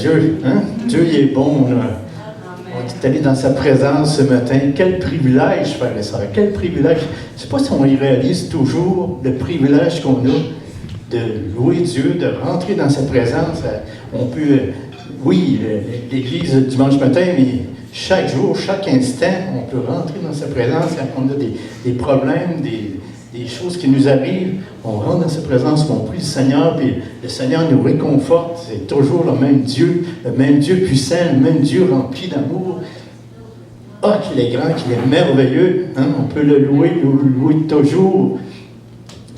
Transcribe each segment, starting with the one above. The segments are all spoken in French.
Dieu, hein? Dieu, il est bon, là. On est allé dans sa présence ce matin. Quel privilège, frères et sœurs, quel privilège. Je ne sais pas si on y réalise toujours le privilège qu'on a de louer Dieu, de rentrer dans sa présence. On peut, oui, l'église dimanche matin, mais chaque jour, chaque instant, on peut rentrer dans sa présence quand on a des problèmes, des choses qui nous arrivent. On rentre dans sa présence, on prie le Seigneur, puis le Seigneur nous réconforte. C'est toujours le même Dieu puissant, le même Dieu rempli d'amour. Ah, qu'il est grand, qu'il est merveilleux. Hein? On peut le louer toujours.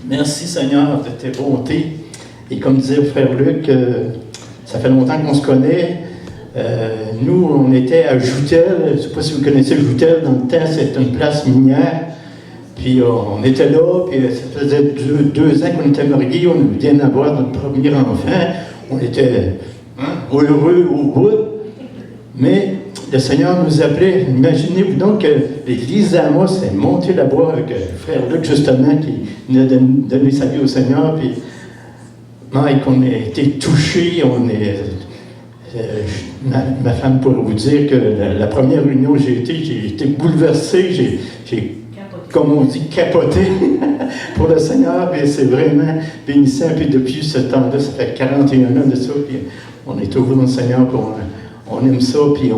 Merci Seigneur de tes bontés. Et comme disait le frère Luc, ça fait longtemps qu'on se connaît. Nous, on était à Joutel. Je ne sais pas si vous connaissez Joutel. Dans le temps, c'est une place minière. Puis on était là, puis ça faisait deux ans qu'on était mariés, on vient d'avoir notre premier enfant, on était heureux au bout, mais le Seigneur nous appelait. Imaginez-vous donc que l'Église d'Amos est montée là-bas avec le frère Luc, justement, qui nous a donné sa vie au Seigneur, puis Mike, on a été touchés, ma femme pourrait vous dire que la première réunion où j'ai été bouleversé, j'ai comme on dit, capoté pour le Seigneur, et c'est vraiment bénissant. Puis depuis ce temps-là, ça fait 41 ans de ça, puis on est toujours dans le Seigneur, puis on aime ça, puis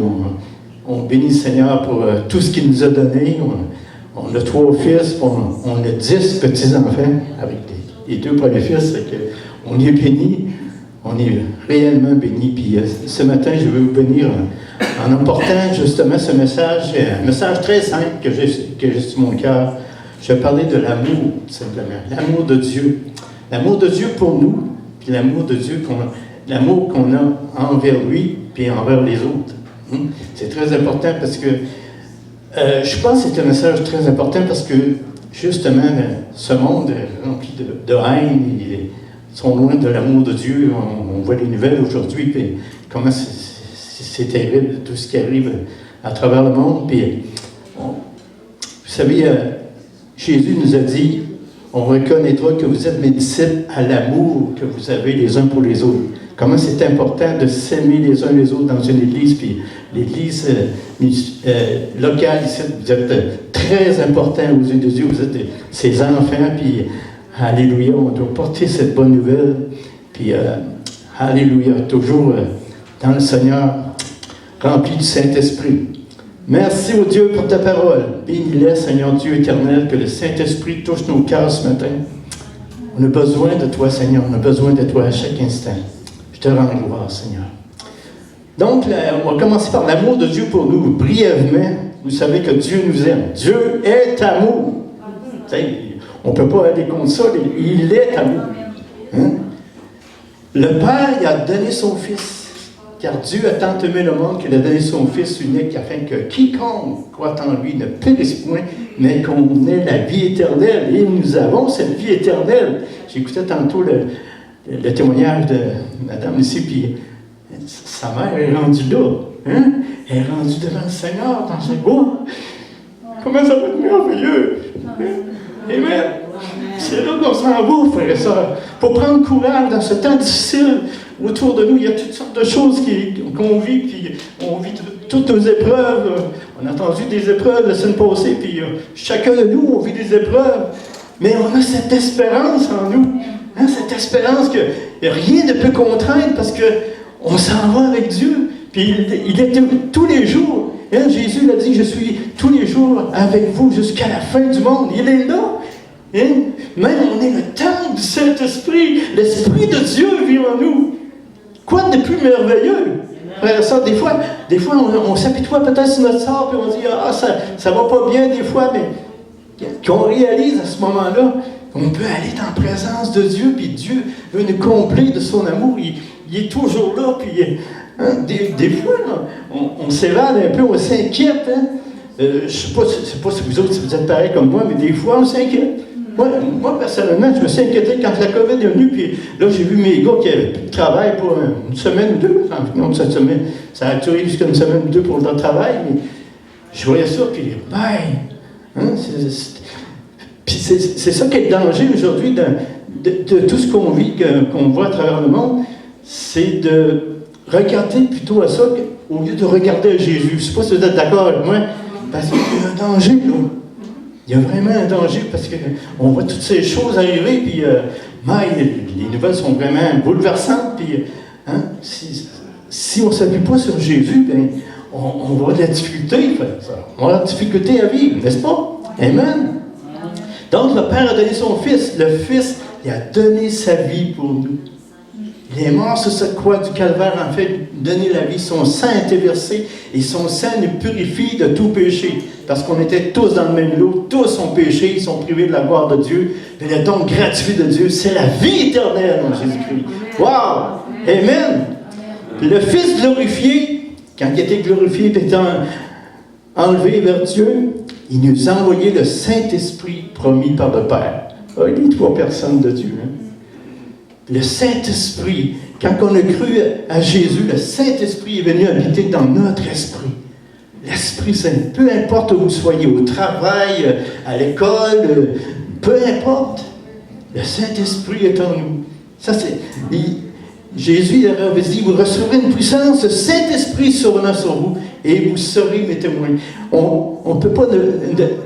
on bénit le Seigneur pour tout ce qu'il nous a donné. On a 3 fils, puis on a 10 petits-enfants avec les 2 premiers fils, on est bénis, on est réellement bénis. Puis ce matin, je veux vous bénir en emportant justement ce message, un message très simple que j'ai sur mon cœur. Je vais parler de l'amour, simplement. L'amour de Dieu. L'amour de Dieu pour nous, puis l'amour de Dieu, l'amour qu'on a envers lui, puis envers les autres. C'est très important parce que, je pense que c'est un message très important parce que, justement, ce monde est rempli de haine, ils sont loin de l'amour de Dieu. On voit les nouvelles aujourd'hui, puis comment c'est terrible, tout ce qui arrive à travers le monde. Puis, vous savez, Jésus nous a dit, on reconnaîtra que vous êtes mes disciples à l'amour que vous avez les uns pour les autres. Comment c'est important de s'aimer les uns les autres dans une église, puis l'église locale ici, vous êtes très important aux yeux de Dieu, vous êtes ses enfants, puis alléluia, on doit porter cette bonne nouvelle, puis alléluia, toujours dans le Seigneur, rempli du Saint-Esprit. Merci au Dieu pour ta parole. Bénis-les, Seigneur Dieu éternel, que le Saint-Esprit touche nos cœurs ce matin. On a besoin de toi, Seigneur. On a besoin de toi à chaque instant. Je te rends gloire, Seigneur. Donc, on va commencer par l'amour de Dieu pour nous. Brièvement, vous savez que Dieu nous aime. Dieu est amour. On ne peut pas aller contre ça. Il est amour. Hein? Le Père, il a donné son Fils. Car Dieu a tant aimé le monde qu'il a donné son Fils unique afin que quiconque croit en lui ne périsse point, mais qu'on ait la vie éternelle. Et nous avons cette vie éternelle. J'écoutais tantôt le témoignage de madame ici, puis sa mère est rendue là. Hein? Elle est rendue devant le Seigneur dans ce bois. Comment ça va être merveilleux! Hein? Amen! C'est là qu'on s'en va, frères et sœurs. Il faut prendre courage dans ce temps difficile. Autour de nous, il y a toutes sortes de choses qu'on vit, puis on vit toutes nos épreuves. On a entendu des épreuves la semaine passée, puis chacun de nous, on vit des épreuves. Mais on a cette espérance en nous. Hein, cette espérance que rien ne peut contraindre parce qu'on s'en va avec Dieu. Puis il est tous les jours. Hein, Jésus l'a dit, je suis tous les jours avec vous jusqu'à la fin du monde. Il est là. Hein? Même on est le temple du Saint-Esprit. L'Esprit de Dieu vit en nous. Quoi de plus merveilleux? Frère et sœur, des fois on s'apitoie peut-être sur notre sort, puis on dit, ça va pas bien des fois, mais qu'on réalise à ce moment-là, on peut aller dans la présence de Dieu, puis Dieu veut nous combler de son amour. Il est toujours là, puis hein, des fois, là, on s'évade un peu, on s'inquiète. Hein? Je ne sais pas si vous autres, si vous êtes pareil comme moi, mais des fois, on s'inquiète. Moi, personnellement, je me suis inquiété quand la COVID est venue, puis là, j'ai vu mes gars qui avaient plus de travail pour une semaine ou deux. Non, cette semaine, ça a duré jusqu'à une semaine ou deux pour leur travail, mais je voyais ça, puis puis c'est ça qui est le danger aujourd'hui de tout ce qu'on vit, qu'on voit à travers le monde, c'est de regardez plutôt à ça au lieu de regarder à Jésus. Je ne sais pas si vous êtes d'accord avec moi, parce qu'il y a un danger, là. Il y a vraiment un danger, parce qu'on voit toutes ces choses arriver, puis les nouvelles sont vraiment bouleversantes, puis si on ne s'appuie pas sur Jésus, ben, on va avoir de la difficulté, on va avoir de la difficulté à vivre, n'est-ce pas? Amen. Donc, le Père a donné son Fils. Le Fils, il a donné sa vie pour nous. Il est mort sur cette croix du calvaire, en fait, donner la vie. Son sang a été versé et son sang nous purifie de tout péché. Parce qu'on était tous dans le même lot, tous ont péché, ils sont privés de la gloire de Dieu. Mais le don gratuit de Dieu, c'est la vie éternelle en Jésus-Christ. Wow! Amen! Puis le Fils glorifié, quand il était glorifié et étant enlevé vers Dieu, il nous a envoyé le Saint-Esprit promis par le Père. Les trois personnes de Dieu. Hein? Le Saint-Esprit, quand on a cru à Jésus, le Saint-Esprit est venu habiter dans notre esprit. L'Esprit Saint, peu importe où vous soyez, au travail, à l'école, peu importe, le Saint-Esprit est en nous. Ça, Jésus avait dit, vous recevrez une puissance, le Saint-Esprit survenant sur vous, et vous serez mes témoins. On ne peut pas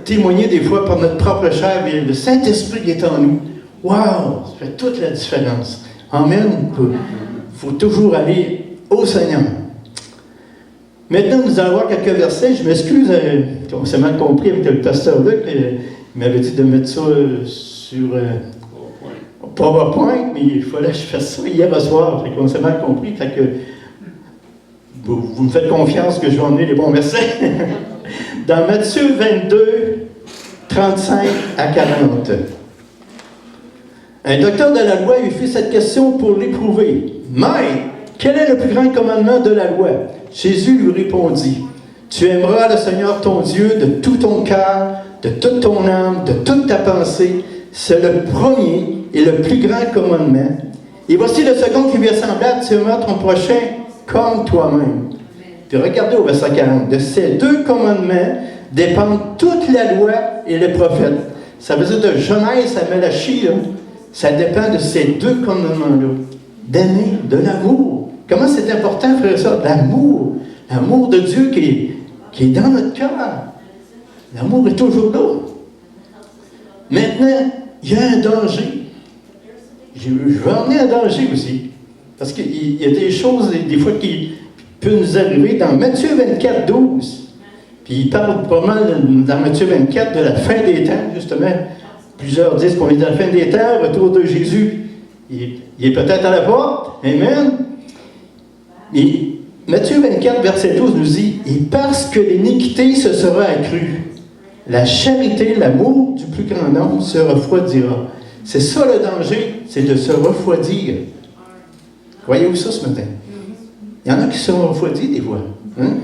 témoigner des fois par notre propre chair, mais le Saint-Esprit est en nous. Wow! Ça fait toute la différence. Amen. Il faut toujours aller au Seigneur. Maintenant, nous allons voir quelques versets. Je m'excuse, on s'est mal compris avec le pasteur Luc. Il m'avait dit de mettre ça sur PowerPoint, mais il fallait que je fasse ça hier soir. On s'est mal compris. Fait que vous me faites confiance que je vais emmener les bons versets. Dans Matthieu 22, 35 à 40. Un docteur de la loi lui fit cette question pour l'éprouver. « Maître, quel est le plus grand commandement de la loi? » Jésus lui répondit, « Tu aimeras le Seigneur ton Dieu de tout ton cœur, de toute ton âme, de toute ta pensée. C'est le premier et le plus grand commandement. Et voici le second qui lui est semblable, tu aimeras ton prochain comme toi-même. » Puis regardez au verset 40. De ces deux commandements dépendent toute la loi et les prophètes. Ça veut dire de Genèse à Malachie, là. Ça dépend de ces deux commandements-là. D'aimer, de l'amour. Comment c'est important, frère, ça? L'amour. L'amour de Dieu qui est dans notre cœur. L'amour est toujours là. Maintenant, il y a un danger. Je veux emmener un danger aussi. Parce qu'il y a des choses, des fois, qui peuvent nous arriver dans Matthieu 24, 12. Puis il parle pas mal dans Matthieu 24 de la fin des temps, justement. Plusieurs disent qu'on est dans la fin des temps, retour de Jésus. Il est peut-être à la porte. Amen. Et Matthieu 24, verset 12 nous dit, « Et parce que l'iniquité se sera accrue, la charité, l'amour du plus grand nombre se refroidira. » C'est ça le danger, c'est de se refroidir. Voyez-vous ça ce matin? Il y en a qui sont refroidis des fois. Hein?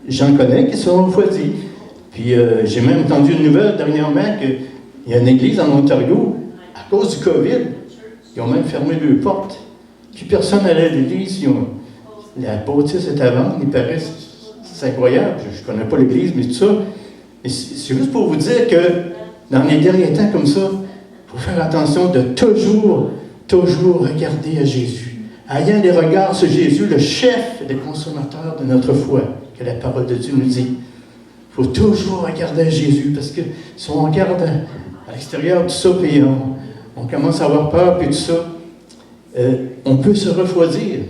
J'en connais qui sont refroidis. Puis j'ai même entendu une nouvelle dernièrement qu'il y a une église en Ontario, à cause du COVID, ils ont même fermé leurs portes. Puis personne n'allait à l'église. La bâtisse est à vendre, il paraît, c'est incroyable. Je ne connais pas l'église, mais tout ça. Mais c'est juste pour vous dire que dans les derniers temps comme ça, il faut faire attention de toujours regarder à Jésus. Ayant les regards sur Jésus, le chef des consommateurs de notre foi, que la parole de Dieu nous dit. Il faut toujours regarder à Jésus, parce que si on regarde à l'extérieur tout ça, puis on commence à avoir peur, puis tout ça, on peut se refroidir.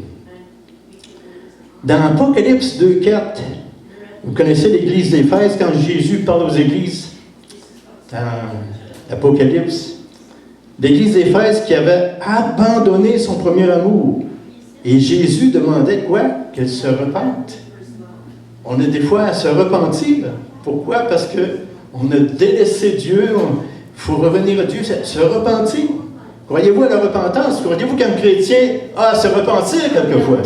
Dans Apocalypse 2.4, vous connaissez l'église d'Éphèse, quand Jésus parle aux églises, dans l'Apocalypse, l'église d'Éphèse qui avait abandonné son premier amour. Et Jésus demandait quoi? Qu'elle se repente. On a des fois à se repentir. Pourquoi? Parce qu'on a délaissé Dieu. Il faut revenir à Dieu, se repentir. Croyez-vous à la repentance? Croyez-vous qu'un chrétien a à se repentir quelquefois?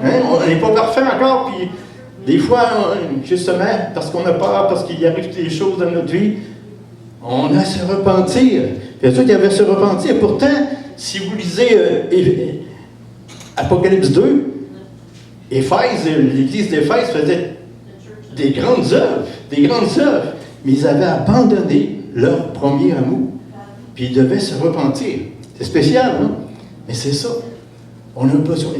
Hein? On n'est pas parfait encore, puis des fois, justement, parce qu'on a peur, parce qu'il y arrive des choses dans notre vie, on a à se repentir. Bien sûr qu'il y avait à se repentir. Pourtant, si vous lisez Apocalypse 2, Éphèse, l'église d'Éphèse faisait des grandes œuvres, mais ils avaient abandonné leur premier amour. Puis ils devaient se repentir. C'est spécial, non? Mais c'est ça. On a besoin.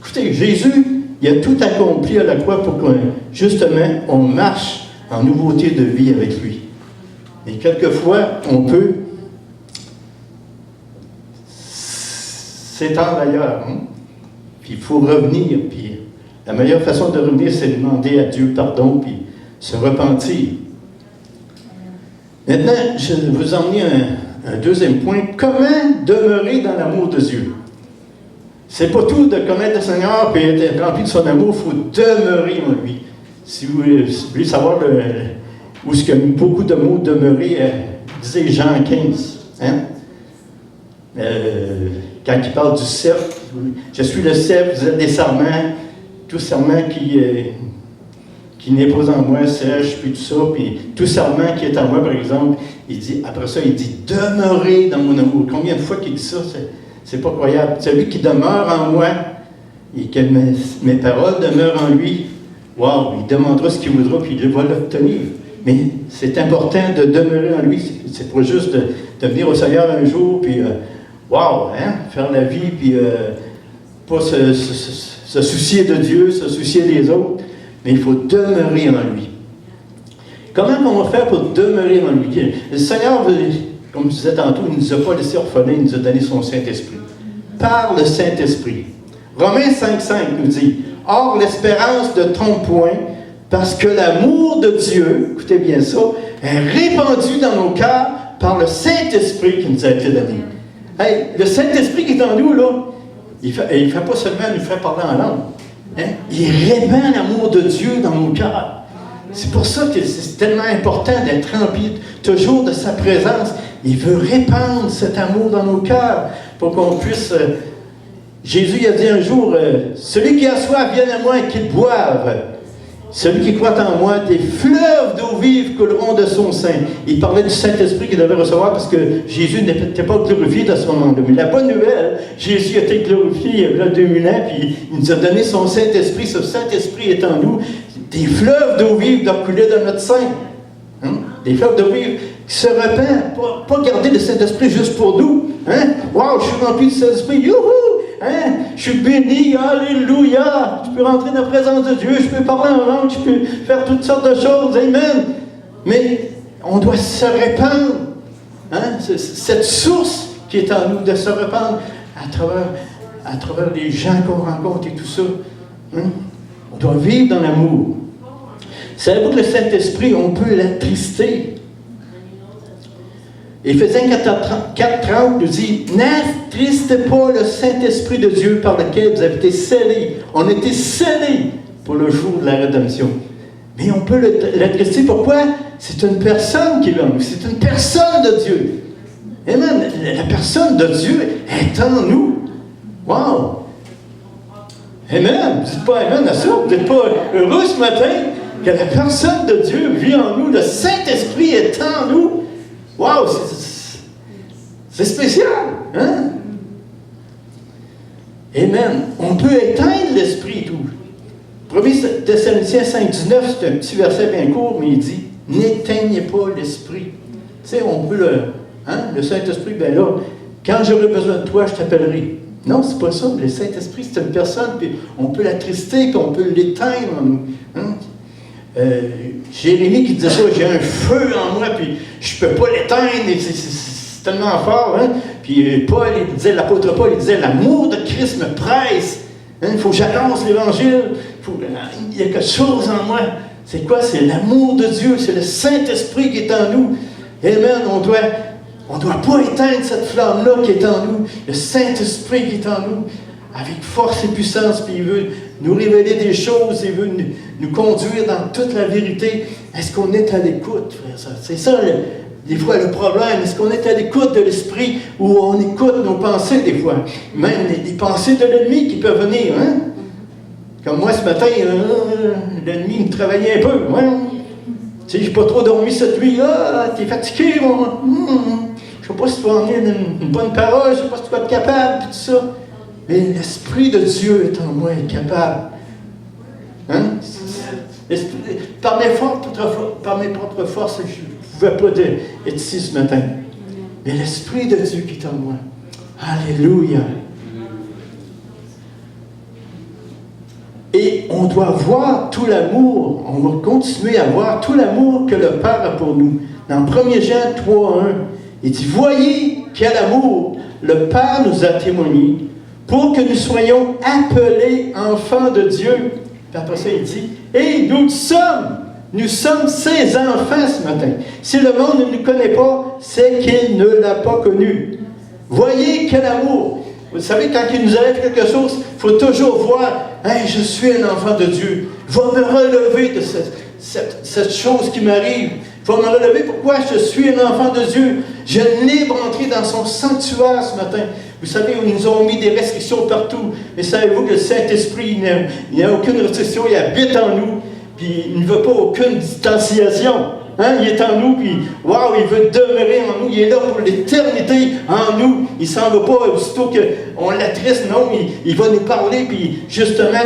Écoutez, Jésus, il a tout accompli à la croix pour que, justement, on marche en nouveauté de vie avec lui. Et quelquefois, on peut s'étendre ailleurs. Hein? Puis il faut revenir. Puis la meilleure façon de revenir, c'est de demander à Dieu pardon, puis se repentir. Maintenant, je vais vous emmener un deuxième point. Comment demeurer dans l'amour de Dieu? C'est pas tout de connaître le Seigneur et être rempli de son amour, il faut demeurer en lui. Si vous voulez savoir où est-ce qu'il y a beaucoup de mots demeurer, disait Jean 15. Hein? Quand il parle du cercle, je suis le cercle, vous êtes des sarments, tout sarment qui n'est pas en moi sèche, puis tout ça, puis tout sarment qui est en moi, par exemple, il dit, après ça, il dit, demeurez dans mon amour. Combien de fois qu'il dit ça, c'est pas croyable. Celui qui demeure en moi, et que mes paroles demeurent en lui, wow, il demandera ce qu'il voudra, puis il va l'obtenir. Mais c'est important de demeurer en lui. C'est pas juste de venir au Seigneur un jour, puis wow, hein, faire la vie, puis pas se soucier de Dieu, se soucier des autres, mais il faut demeurer en lui. Comment on va faire pour demeurer en lui? Le Seigneur, comme je disais tantôt, il ne nous a pas laissé orphelins, il nous a donné son Saint-Esprit. Par le Saint-Esprit. Romains 5,5 nous dit, « Or, l'espérance ne trompe point, parce que l'amour de Dieu, écoutez bien ça, est répandu dans nos cœurs par le Saint-Esprit qui nous a été donné. » Hey, le Saint-Esprit qui est en nous, là, il ne fait pas seulement nous faire parler en langue. Hein? Il répand l'amour de Dieu dans nos cœurs. C'est pour ça que c'est tellement important d'être rempli toujours de sa présence. Il veut répandre cet amour dans nos cœurs pour qu'on puisse... Jésus a dit un jour, celui qui a soif, vienne à moi et qu'il boive. Celui qui croit en moi, des fleuves d'eau vive couleront de son sein. Il parlait du Saint-Esprit qu'il devait recevoir parce que Jésus n'était pas glorifié dans ce moment-là. Mais la bonne nouvelle, Jésus a été glorifié il y a 2000 ans, puis il nous a donné son Saint-Esprit. Ce Saint-Esprit est en nous. Des fleuves d'eau vive doivent couler dans notre sein. Hein? Des fleuves d'eau vive qui se répandent. Pas garder le Saint-Esprit juste pour nous. Hein? Wow, je suis rempli du Saint-Esprit. Youhou! Hein? Je suis béni, alléluia! Je peux rentrer dans la présence de Dieu, je peux parler en langue, je peux faire toutes sortes de choses, amen! Mais on doit se répandre. Hein? Cette source qui est en nous, de se répandre à travers les gens qu'on rencontre et tout ça. Hein? On doit vivre dans l'amour. Savez-vous que le Saint-Esprit, on peut l'attrister? Éphésiens 4,30 nous dit « N'attristez pas le Saint-Esprit de Dieu par lequel vous avez été scellés. » On a été scellés pour le jour de la rédemption. Mais on peut l'attrister. Pourquoi? C'est une personne qui est en nous. C'est une personne de Dieu. Amen. La personne de Dieu est en nous. Wow! Amen. Vous dites pas amen à ça. Vous n'êtes pas heureux ce matin que la personne de Dieu vit en nous. Le Saint-Esprit est en nous. Wow, c'est spécial, hein? Amen. On peut éteindre l'esprit et tout. 1 Thessaloniciens 5,19, c'est un petit verset bien court, mais il dit « N'éteignez pas l'esprit. » Tu sais, on peut le Saint-Esprit, bien là, quand j'aurai besoin de toi, je t'appellerai. Non, c'est pas ça. Le Saint-Esprit, c'est une personne, puis on peut l'attrister, puis on peut l'éteindre en nous. Hein? Jérémie qui disait ça, j'ai un feu en moi, puis je ne peux pas l'éteindre, c'est tellement fort. Hein? Puis Paul, l'apôtre Paul, il disait, l'amour de Christ me presse. Hein? Il faut que j'annonce l'Évangile. Il y a quelque chose en moi. C'est quoi? C'est l'amour de Dieu, c'est le Saint-Esprit qui est en nous. Amen, on doit pas éteindre cette flamme-là qui est en nous. Le Saint-Esprit qui est en nous, avec force et puissance, puis il veut nous révéler des choses, il veut nous conduire dans toute la vérité. Est-ce qu'on est à l'écoute, frère? C'est ça, des fois, le problème. Est-ce qu'on est à l'écoute de l'Esprit ou on écoute nos pensées, des fois? Même les pensées de l'ennemi qui peuvent venir, hein? Comme moi, ce matin, l'ennemi me travaillait un peu, hein? Tu sais, j'ai pas trop dormi cette nuit. Ah, t'es fatigué, moi. Je sais pas si tu vas emmener une bonne parole, je sais pas si tu vas être capable, puis tout ça. Mais l'Esprit de Dieu est en moi, est capable. Hein? Par mes propres forces, je ne pouvais pas être ici ce matin. Mais l'Esprit de Dieu qui est en moi. Alléluia. Et on doit voir tout l'amour, on va continuer à voir tout l'amour que le Père a pour nous. Dans 1 Jean 3:1, il dit, « Voyez quel amour le Père nous a témoigné pour que nous soyons appelés enfants de Dieu. » Puis après ça, il dit, « Et nous sommes ses enfants ce matin. Si le monde ne nous connaît pas, c'est qu'il ne l'a pas connu. » Voyez quel amour! Vous savez, quand il nous arrive quelque chose, il faut toujours voir, « Hey, je suis un enfant de Dieu. Je vais me relever de cette chose qui m'arrive. Je vais me relever pourquoi je suis un enfant de Dieu. J'ai une libre entrée dans son sanctuaire ce matin. » Vous savez, ils nous ont mis des restrictions partout. Mais savez-vous que le Saint-Esprit, il n'y a aucune restriction, il habite en nous. Puis il ne veut pas aucune distanciation. Hein? Il est en nous, puis waouh, il veut demeurer en nous. Il est là pour l'éternité en nous. Il ne s'en va pas aussitôt qu'on l'attriste. Non, il va nous parler, puis justement,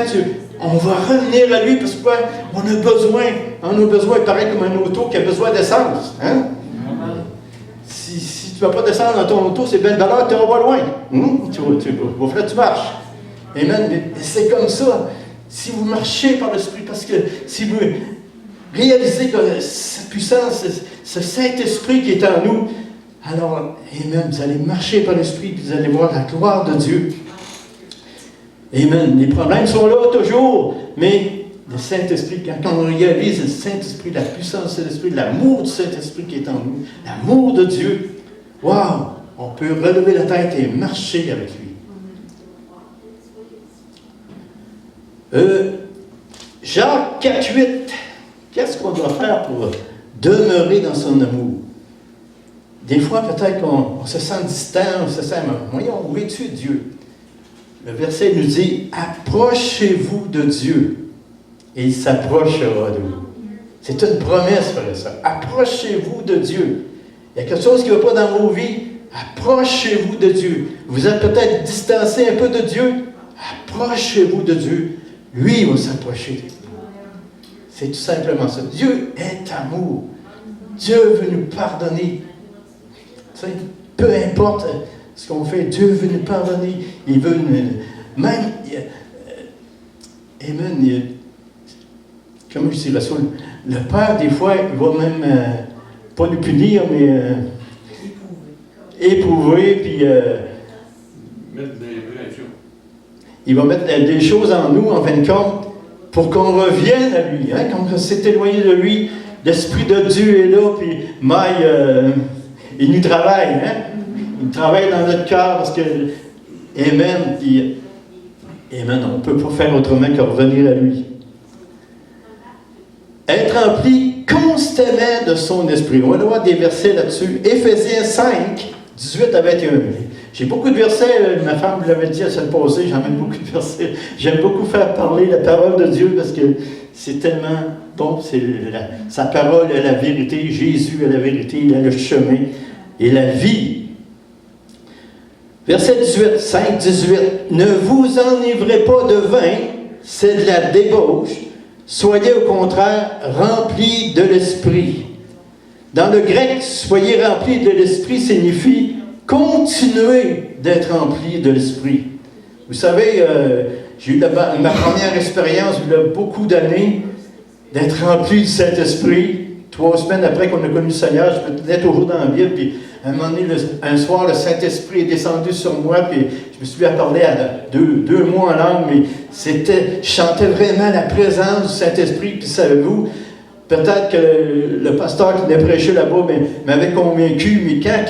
on va revenir à lui parce qu'on a besoin, pareil comme un auto qui a besoin d'essence. Hein? Si tu ne vas pas descendre dans ton auto, c'est bien de valeur, tu n'auras pas loin. Tu marches. Amen. Mais c'est comme ça. Si vous marchez par l'Esprit, parce que si vous réalisez que cette puissance, ce Saint-Esprit qui est en nous, alors, amen, vous allez marcher par l'Esprit, puis vous allez voir la gloire de Dieu. Amen. Les problèmes sont là toujours, mais le Saint-Esprit, quand on réalise le Saint-Esprit, la puissance de l'Esprit, l'amour du Saint-Esprit qui est en nous, l'amour de Dieu, waouh, on peut relever la tête et marcher avec lui. Jacques 4:8, qu'est-ce qu'on doit faire pour demeurer dans son amour? Des fois, peut-être qu'on se sent distant, on se sent, voyons, où es-tu, Dieu? Le verset nous dit, approchez-vous de Dieu, et il s'approchera de vous. C'est une promesse, frère, ça. Approchez-vous de Dieu. Il y a quelque chose qui ne va pas dans vos vies, approchez-vous de Dieu. Vous êtes peut-être distancé un peu de Dieu, approchez-vous de Dieu. Lui, il va s'approcher de vous. C'est tout simplement ça. Dieu est amour. Dieu veut nous pardonner. Tu sais, peu importe ce qu'on fait, Dieu veut nous pardonner. Il veut nous... Même... Amen. Comme je dis, le Père, des fois, il va même... pas nous punir, mais... éprouver, puis... mettre des pressions. Il va mettre des choses en nous, en fin de compte, pour qu'on revienne à lui. Hein? Quand on s'est éloigné de lui, l'Esprit de Dieu est là, puis il nous travaille. Hein? Il travaille dans notre cœur, parce que, amen, puis, amen, on ne peut pas faire autrement que revenir à lui. Être rempli constamment de son esprit. On va avoir des versets là-dessus. Éphésiens 5, 18 à 21. J'ai beaucoup de versets, ma femme vous l'avait dit à cette passée, j'emmène beaucoup de versets. J'aime beaucoup faire parler la parole de Dieu parce que c'est tellement bon. Sa parole est la vérité, Jésus est la vérité, il est le chemin et la vie. Verset 18, 5, 18. Ne vous enivrez pas de vin, c'est de la débauche. Soyez au contraire remplis de l'esprit. Dans le grec, soyez remplis de l'esprit signifie continuer d'être rempli de l'esprit. Vous savez, j'ai eu ma première expérience, il y a beaucoup d'années, d'être rempli du Saint-Esprit. 3 semaines après qu'on a connu le Seigneur, je me tenais toujours dans la Bible, puis à un moment donné, un soir, le Saint-Esprit est descendu sur moi, puis je me suis mis à parler à deux mots en langue, mais je chantais vraiment la présence du Saint-Esprit, puis savez-vous, peut-être que le pasteur qui venait prêcher là-bas m'avait convaincu, mais quand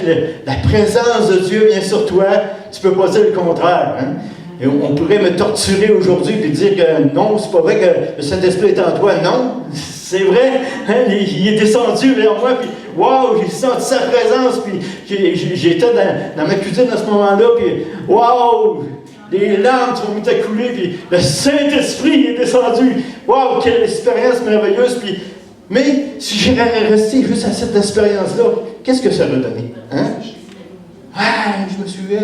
la présence de Dieu vient sur toi, tu ne peux pas dire le contraire. Hein? Et on pourrait me torturer aujourd'hui et dire que non, c'est pas vrai que le Saint-Esprit est en toi. Non, c'est vrai. Hein? Il est descendu vers moi, puis waouh, j'ai senti sa présence, puis j'étais dans ma cuisine à ce moment-là, puis waouh! Les larmes sont mises à couler, puis le Saint-Esprit est descendu. Waouh, quelle expérience merveilleuse! Mais si j'étais resté juste à cette expérience-là, qu'est-ce que ça aurait donné? Hein? Ah, je me souviens,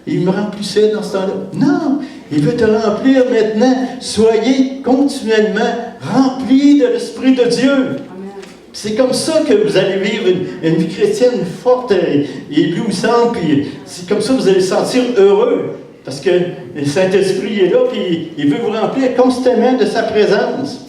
il me remplissait dans ce temps-là. Non, il veut te remplir maintenant. Soyez continuellement remplis de l'Esprit de Dieu. C'est comme ça que vous allez vivre une vie chrétienne forte et éblouissante, puis c'est comme ça que vous allez vous sentir heureux. Parce que le Saint-Esprit est là, puis il veut vous remplir constamment de sa présence.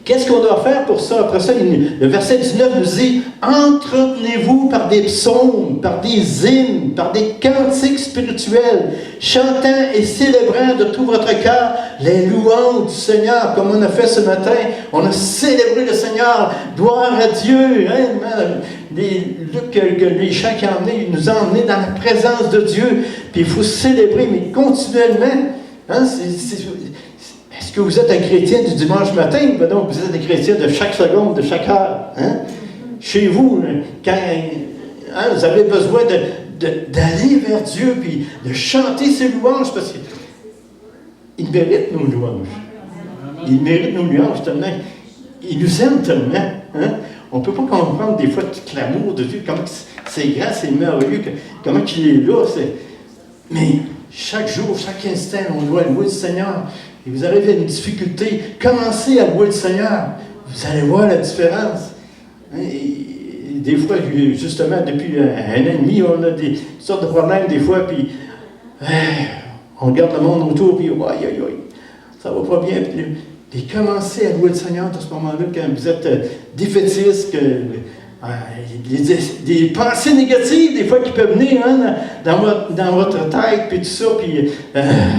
Qu'est-ce qu'on doit faire pour ça? Après ça, le verset 19 nous dit « Entretenez-vous par des psaumes, par des hymnes, par des cantiques spirituels, chantant et célébrant de tout votre cœur les louanges du Seigneur. » Comme on a fait ce matin, on a célébré le Seigneur. Gloire à Dieu. Hein? Les chants qui ont emmené, ils nous ont emmenés dans la présence de Dieu. Puis il faut célébrer, mais continuellement. Hein? Est-ce que vous êtes un chrétien du dimanche matin? Ben donc, vous êtes un chrétien de chaque seconde, de chaque heure. Hein? Chez vous, quand vous avez besoin d'aller vers Dieu, puis de chanter ses louanges, parce qu'il mérite nos louanges. Il mérite nos louanges tellement. Il nous aime tellement. Hein? On ne peut pas comprendre des fois tout l'amour de Dieu, comment c'est grand, c'est merveilleux, comment il est là. Mais chaque jour, chaque instant, on doit louer le Seigneur. Et vous arrivez à une difficulté, commencez à louer le Seigneur. Vous allez voir la différence. Et des fois, justement, depuis un an et demi, on a des sortes de problèmes des fois, puis on regarde le monde autour, puis aïe, aïe, aïe, ça va pas bien. Puis commencez à louer le Seigneur à ce moment-là, quand vous êtes défaitiste, des pensées négatives, des fois, qui peuvent venir dans votre tête, puis tout ça, puis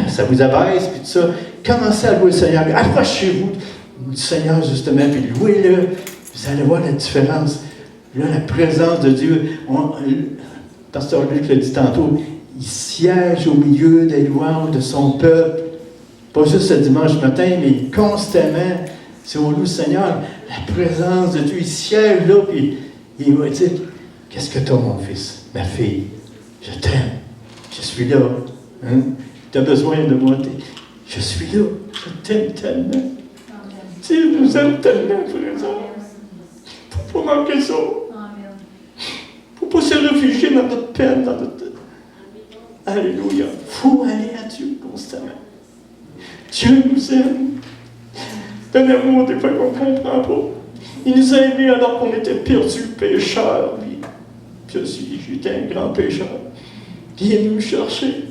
ça vous abaisse, puis tout ça. Commencez à louer le Seigneur. Approchez-vous du Seigneur, justement, puis louez-le. Vous allez voir la différence. Là, la présence de Dieu. Pasteur Luc l'a dit tantôt, il siège au milieu des louanges de son peuple. Pas juste le dimanche matin, mais constamment. Si on loue le Seigneur, la présence de Dieu, il siège là, puis il va dire, qu'est-ce que tu as, mon fils, ma fille? Je t'aime. Je suis là. Hein? Tu as besoin de moi. Je suis là. Je t'aime tellement. Dieu nous aime tellement, frère. Il ne faut pas manquer ça. Il ne faut pas se réfugier dans notre peine, dans notre... Alléluia. Il faut aller à Dieu constamment. Dieu nous aime. C'est un amour des fois qu'on ne comprend pas. Il nous a aimés alors qu'on était perdus, pécheurs. J'étais un grand pécheur. Puis il est venu me chercher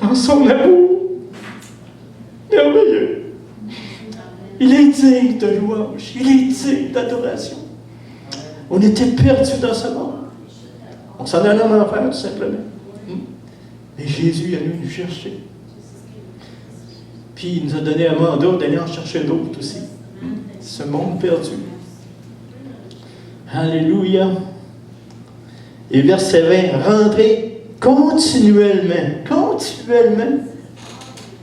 dans son amour. Merveilleux. Il est digne de louange. Il est digne d'adoration. On était perdus dans ce monde. On s'en allait en enfer, tout simplement. Mais Jésus est venu nous chercher. Puis il nous a donné un mandat d'aller en chercher d'autres aussi. Ce monde perdu. Alléluia. Et verset 20, rentrez continuellement. Continuellement.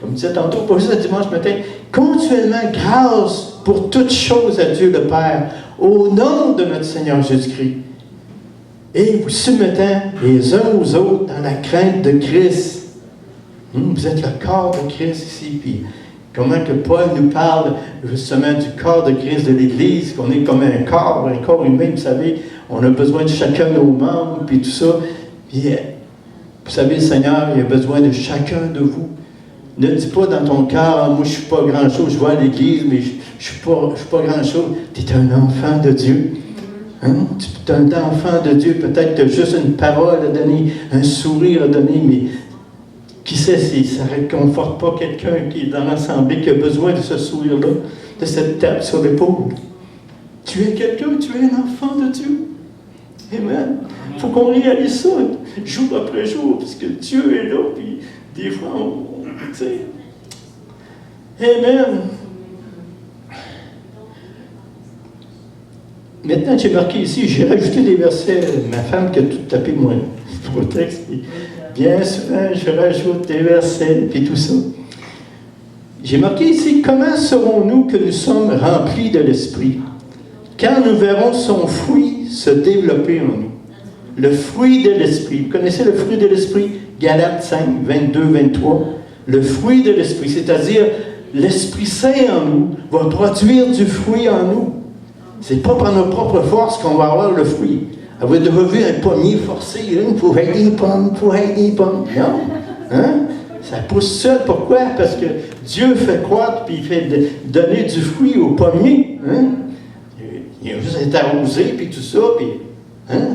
Comme je disais tantôt, pas juste le dimanche matin. Continuellement, grâce pour toutes choses à Dieu le Père, au nom de notre Seigneur Jésus-Christ. Et vous soumettant les uns aux autres dans la crainte de Christ. Vous êtes le corps de Christ ici. Puis comment que Paul nous parle justement du corps de Christ de l'Église, qu'on est comme un corps humain, vous savez, on a besoin de chacun de nos membres, puis tout ça. Puis, vous savez, le Seigneur, il a besoin de chacun de vous. Ne dis pas dans ton cœur, moi je ne suis pas grand-chose, je vais à l'Église, mais je ne suis pas grand-chose. Tu es un enfant de Dieu. Hein? Tu es un enfant de Dieu. Peut-être que tu as juste une parole à donner, un sourire à donner, mais qui sait si ça ne réconforte pas quelqu'un qui est dans l'assemblée, qui a besoin de ce sourire-là, de cette tape sur l'épaule. Tu es quelqu'un, tu es un enfant de Dieu. Amen. Il faut qu'on réalise ça jour après jour, parce que Dieu est là, puis des fois, tu sais. Amen. Maintenant, j'ai marqué ici, j'ai rajouté des versets, ma femme qui a tout tapé, moi, pour le texte. Bien souvent, je rajoute des versets, puis tout ça. J'ai marqué ici, comment saurons-nous que nous sommes remplis de l'Esprit? Quand nous verrons son fruit se développer en nous. Le fruit de l'Esprit. Vous connaissez le fruit de l'Esprit? Galates 5, 22, 23. Le fruit de l'Esprit, c'est-à-dire l'Esprit Saint en nous va produire du fruit en nous. Ce n'est pas par nos propres forces qu'on va avoir le fruit. Avez-vous déjà vu un pommier forcé, pour aider des pommes, Non. Hein? Ça pousse seul. Pourquoi? Parce que Dieu fait croître, puis il fait donner du fruit au pommier. Hein? Il a juste à être arrosé, puis tout ça, puis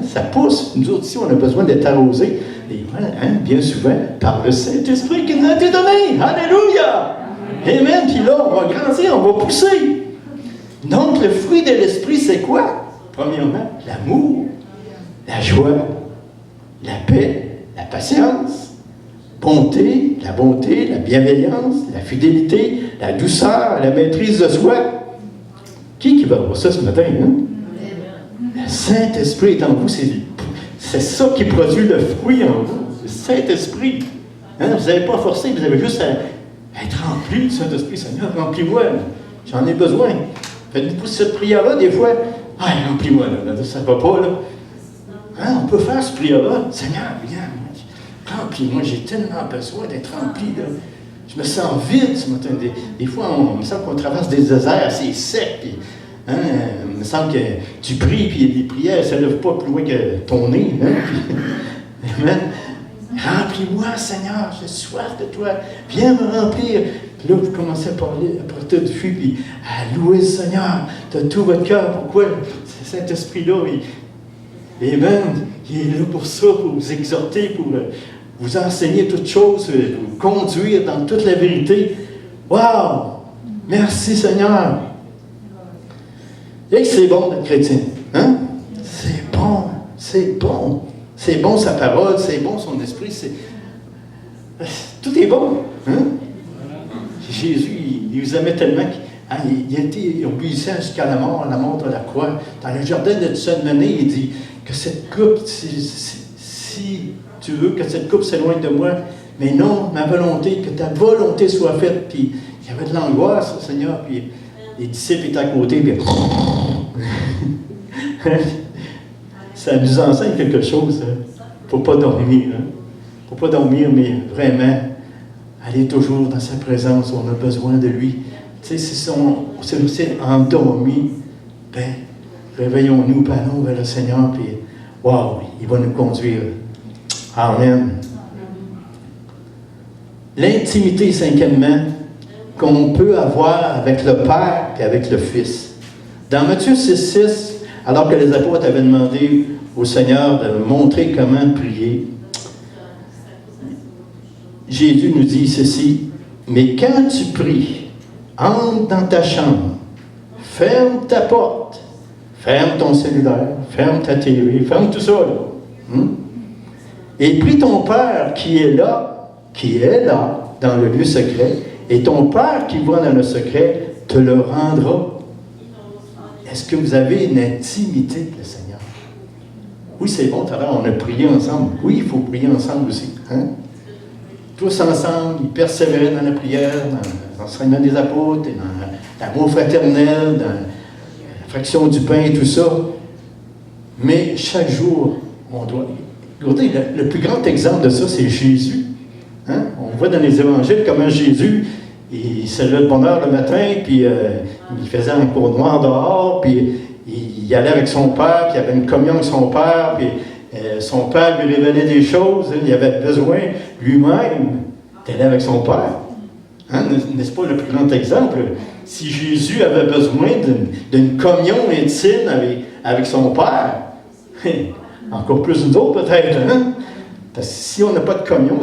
ça pousse. Nous autres ici, on a besoin d'être arrosés. bien souvent, par le Saint-Esprit qui nous a été donné. Alléluia! Amen. Puis là, on va grandir, on va pousser. Donc, le fruit de l'Esprit, c'est quoi? Premièrement, l'amour, la joie, la paix, la patience, la bonté, la bienveillance, la fidélité, la douceur, la maîtrise de soi. Qui va avoir ça ce matin? Hein? Le Saint-Esprit est en vous. C'est ça qui produit le fruit en vous. Le Saint-Esprit. Hein? Vous n'avez pas forcé, vous avez juste à être rempli du Saint-Esprit. Seigneur, remplis-moi. J'en ai besoin. Faites-vous cette prière-là, des fois. Ah, remplis-moi, là. Ça ne va pas, là. Hein? On peut faire cette prière-là. Seigneur, viens. Remplis-moi. J'ai tellement besoin d'être rempli, là. Je me sens vide ce matin. Des fois, on me semble qu'on traverse des déserts assez secs. Puis, hein, il me semble que tu pries, puis les prières, ça ne lève pas plus loin que ton nez. Hein, puis, amen. Remplis-moi, Seigneur, j'ai soif de toi. Viens me remplir. Puis là, vous commencez à parler, à porter du feu, puis à louer le Seigneur de tout votre cœur. Pourquoi? Ce Saint-Esprit-là, il est là pour ça, pour vous exhorter, pour vous enseigner toutes choses, vous conduire dans toute la vérité. Wow! Merci Seigneur! Et que c'est bon d'être chrétien. Hein? C'est bon, c'est bon. C'est bon sa parole, c'est bon son esprit, tout est bon. Hein? Jésus, il vous aimait tellement qu'il a été obéissant jusqu'à la mort de la croix. Dans le jardin de Gethsémani, il dit que cette coupe, si tu veux que cette coupe s'éloigne de moi, mais non, ma volonté, que ta volonté soit faite. Puis il y avait de l'angoisse, Seigneur, puis les disciples étaient à côté, puis ça nous enseigne quelque chose. Il ne faut pas dormir. Il ne faut pas dormir, mais vraiment, aller toujours dans sa présence, on a besoin de lui. Tu sais, si on s'est endormi, ben, réveillons-nous, allons vers le Seigneur, puis wow, il va nous conduire. Amen. L'intimité, cinquièmement, qu'on peut avoir avec le Père et avec le Fils. Dans Matthieu 6,6, alors que les apôtres avaient demandé au Seigneur de montrer comment prier, Jésus nous dit ceci: mais quand tu pries, entre dans ta chambre, ferme ta porte, ferme ton cellulaire, ferme ta télé, ferme tout ça, là. Et prie ton Père qui est là, dans le lieu secret, et ton Père qui voit dans le secret te le rendra. Est-ce que vous avez une intimité avec le Seigneur? Oui, c'est bon, tout à l'heure, on a prié ensemble. Oui, il faut prier ensemble aussi. Hein? Tous ensemble, ils persévéraient dans la prière, dans l'enseignement des apôtres, et dans l'amour fraternel, dans la fraction du pain et tout ça. Mais chaque jour, on doit... Regardez, le plus grand exemple de ça, c'est Jésus. Hein? On voit dans les évangiles comment Jésus, il se levait de bonne heure le matin, puis il faisait un cours noir dehors, puis il allait avec son Père, puis il avait une communion avec son Père, puis son Père lui révélait des choses. Hein? Il avait besoin lui-même d'aller avec son Père. Hein? N'est-ce pas le plus grand exemple? Si Jésus avait besoin d'une communion intime avec son Père, encore plus nous autres peut-être, hein? Parce que si on n'a pas de communion,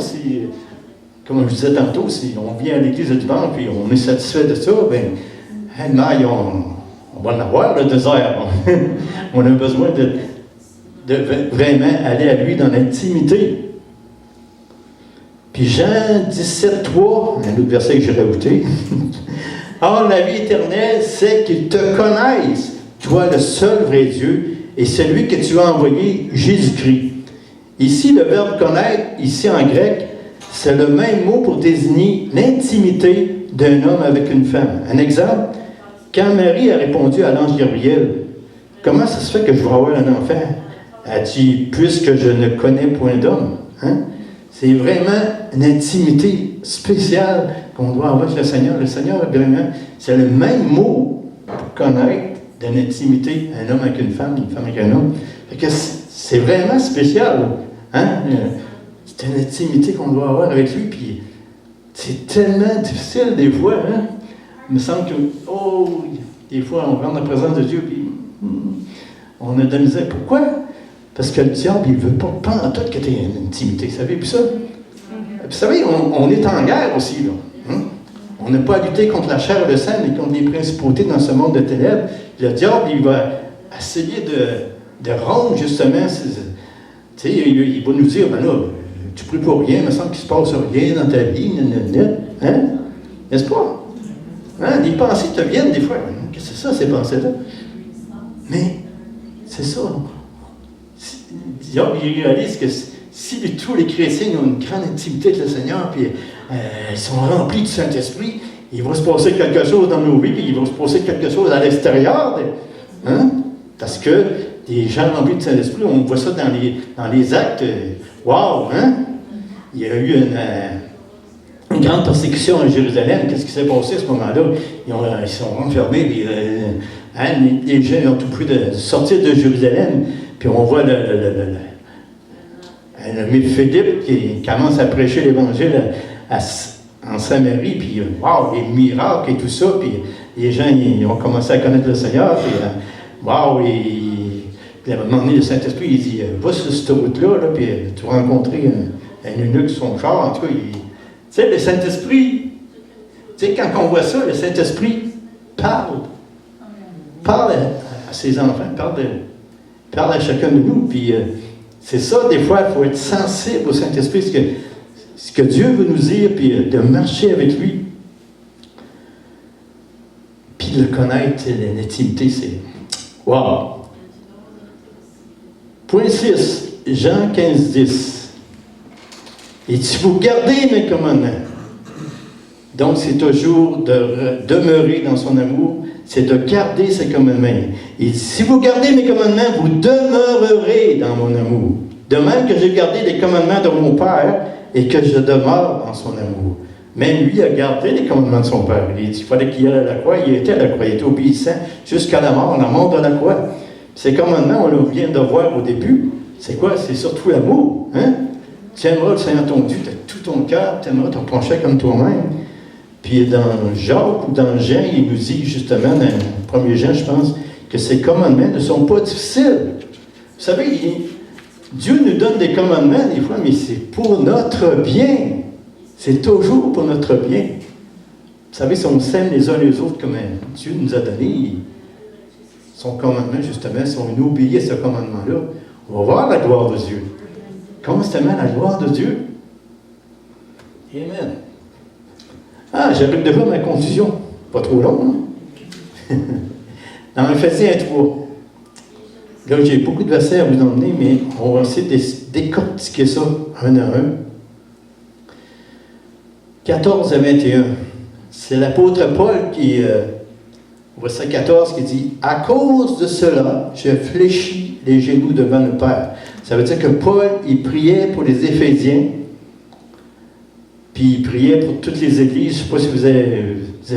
comme je disais tantôt, si on vient à l'église du dimanche et on est satisfait de ça, bien, on va en avoir le désert. On a besoin de vraiment aller à lui dans l'intimité. Puis Jean 17,3, un autre verset que j'ai rajouté. Or, la vie éternelle, c'est qu'ils te connaissent, toi le seul vrai Dieu, et celui que tu as envoyé, Jésus-Christ. Ici, le verbe connaître, ici en grec, c'est le même mot pour désigner l'intimité d'un homme avec une femme. Un exemple, quand Marie a répondu à l'ange Gabriel, « Comment ça se fait que je vais avoir un enfant? » Elle dit, « Puisque je ne connais point d'homme. Hein? » C'est vraiment une intimité spéciale qu'on doit avoir avec le Seigneur. Le Seigneur, vraiment, c'est le même mot pour connaître d'une intimité, un homme avec une femme avec un homme. Fait que c'est vraiment spécial. Hein? C'est une intimité qu'on doit avoir avec lui, puis c'est tellement difficile des fois. Hein? Il me semble que, des fois, on rentre dans la présence de Dieu, puis on a de la misère. Pourquoi? Parce que le diable, il ne veut pas en tout que tu aies une intimité. Vous savez, puis ça? Vous savez, on est en guerre aussi, là. Hein? On n'a pas à lutter contre la chair et le sang, mais contre les principautés dans ce monde de ténèbres. Le diable, il va essayer de rompre, justement, tu sais, il va nous dire, ben là, tu pries pour rien, il me semble qu'il ne se passe rien dans ta vie, hein? N'est-ce pas? Hein? Les pensées te viennent des fois. Qu'est-ce que c'est ça, ces pensées-là? Mais, c'est ça. Le diable, il réalise que si tous les chrétiens ont une grande intimité avec le Seigneur, puis ils sont remplis du Saint-Esprit, il va se passer quelque chose dans nos vies, puis il va se passer quelque chose à l'extérieur. Hein? Parce que les gens remplis du Saint-Esprit, on voit ça dans les actes. Waouh! Hein? Il y a eu une grande persécution à Jérusalem. Qu'est-ce qui s'est passé à ce moment-là? Ils sont renfermés, puis les gens ont tout pris de sortir de Jérusalem, puis on voit le Philippe qui commence à prêcher l'Évangile en Samarie, puis waouh, les miracles et tout ça, puis les gens ils ont commencé à connaître le Seigneur, puis waouh, puis à un moment donné, le Saint-Esprit, il dit, va sur cette route-là, là, puis tu vas rencontrer un eunuque sur son char, en tout cas, tu sais, le Saint-Esprit, tu sais, quand on voit ça, le Saint-Esprit parle à ses enfants, parle à chacun de nous, puis c'est ça, des fois, il faut être sensible au Saint-Esprit, ce que Dieu veut nous dire, puis de marcher avec lui, puis de le connaître, l'intimité, c'est wow! Point 6, Jean 15, 10. Et si vous gardez mes commandements, donc c'est toujours de demeurer dans son amour, c'est de garder ses commandements. Et si vous gardez mes commandements, vous demeurerez dans mon amour. De même que j'ai gardé les commandements de mon Père et que je demeure dans son amour. Même lui a gardé les commandements de son Père. Il dit qu'il fallait qu'il aille à la croix, il était à la croix, il était obéissant jusqu'à la mort de la croix. Ces commandements, on vient de voir au début, c'est quoi? C'est surtout l'amour. Hein? Tu aimeras le Seigneur ton Dieu de tout ton cœur, tu aimeras ton prochain comme toi-même. Puis dans Jacques ou dans Jean, il nous dit justement, dans le 1er Jean, je pense, que ces commandements ne sont pas difficiles. Vous savez, Dieu nous donne des commandements des fois, mais c'est pour notre bien. C'est toujours pour notre bien. Vous savez, si on s'aime les uns les autres comme Dieu nous a donné son commandement, justement, si on obéit à ce commandement-là, on va voir la gloire de Dieu. Constamment la gloire de Dieu. Amen. Ah, j'arrive déjà à ma conclusion. Pas trop long, hein? Dans Ephésiens 3. Là, j'ai beaucoup de versets à vous emmener, mais on va essayer de décortiquer ça un à un. 14 à 21. C'est l'apôtre Paul qui, verset 14, qui dit « À cause de cela, je fléchis les genoux devant le Père. » Ça veut dire que Paul, il priait pour les Éphésiens, puis il priait pour toutes les églises. Je ne sais pas si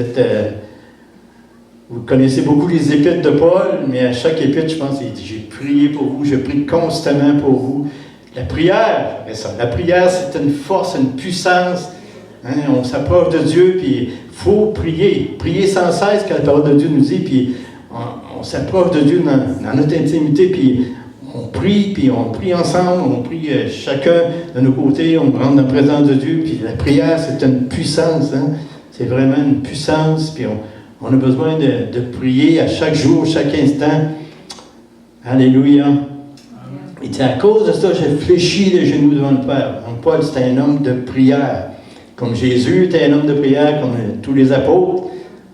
vous connaissez beaucoup les épîtres de Paul, mais à chaque épître, je pense, il dit « J'ai prié pour vous, je prie constamment pour vous. » La prière, la prière, c'est une force, une puissance. Hein, on s'approche de Dieu, puis il faut prier. Prier sans cesse, quand la parole de Dieu nous dit, puis on s'approche de Dieu dans notre intimité, puis on prie ensemble, on prie chacun de nos côtés, on rentre dans la présence de Dieu, puis la prière, c'est une puissance, hein? C'est vraiment une puissance, puis on a besoin de prier à chaque jour, chaque instant. Alléluia. Et c'est à cause de ça, j'ai fléchi les genoux devant le Père. Donc Paul, c'était un homme de prière. Comme Jésus était un homme de prière, comme tous les apôtres,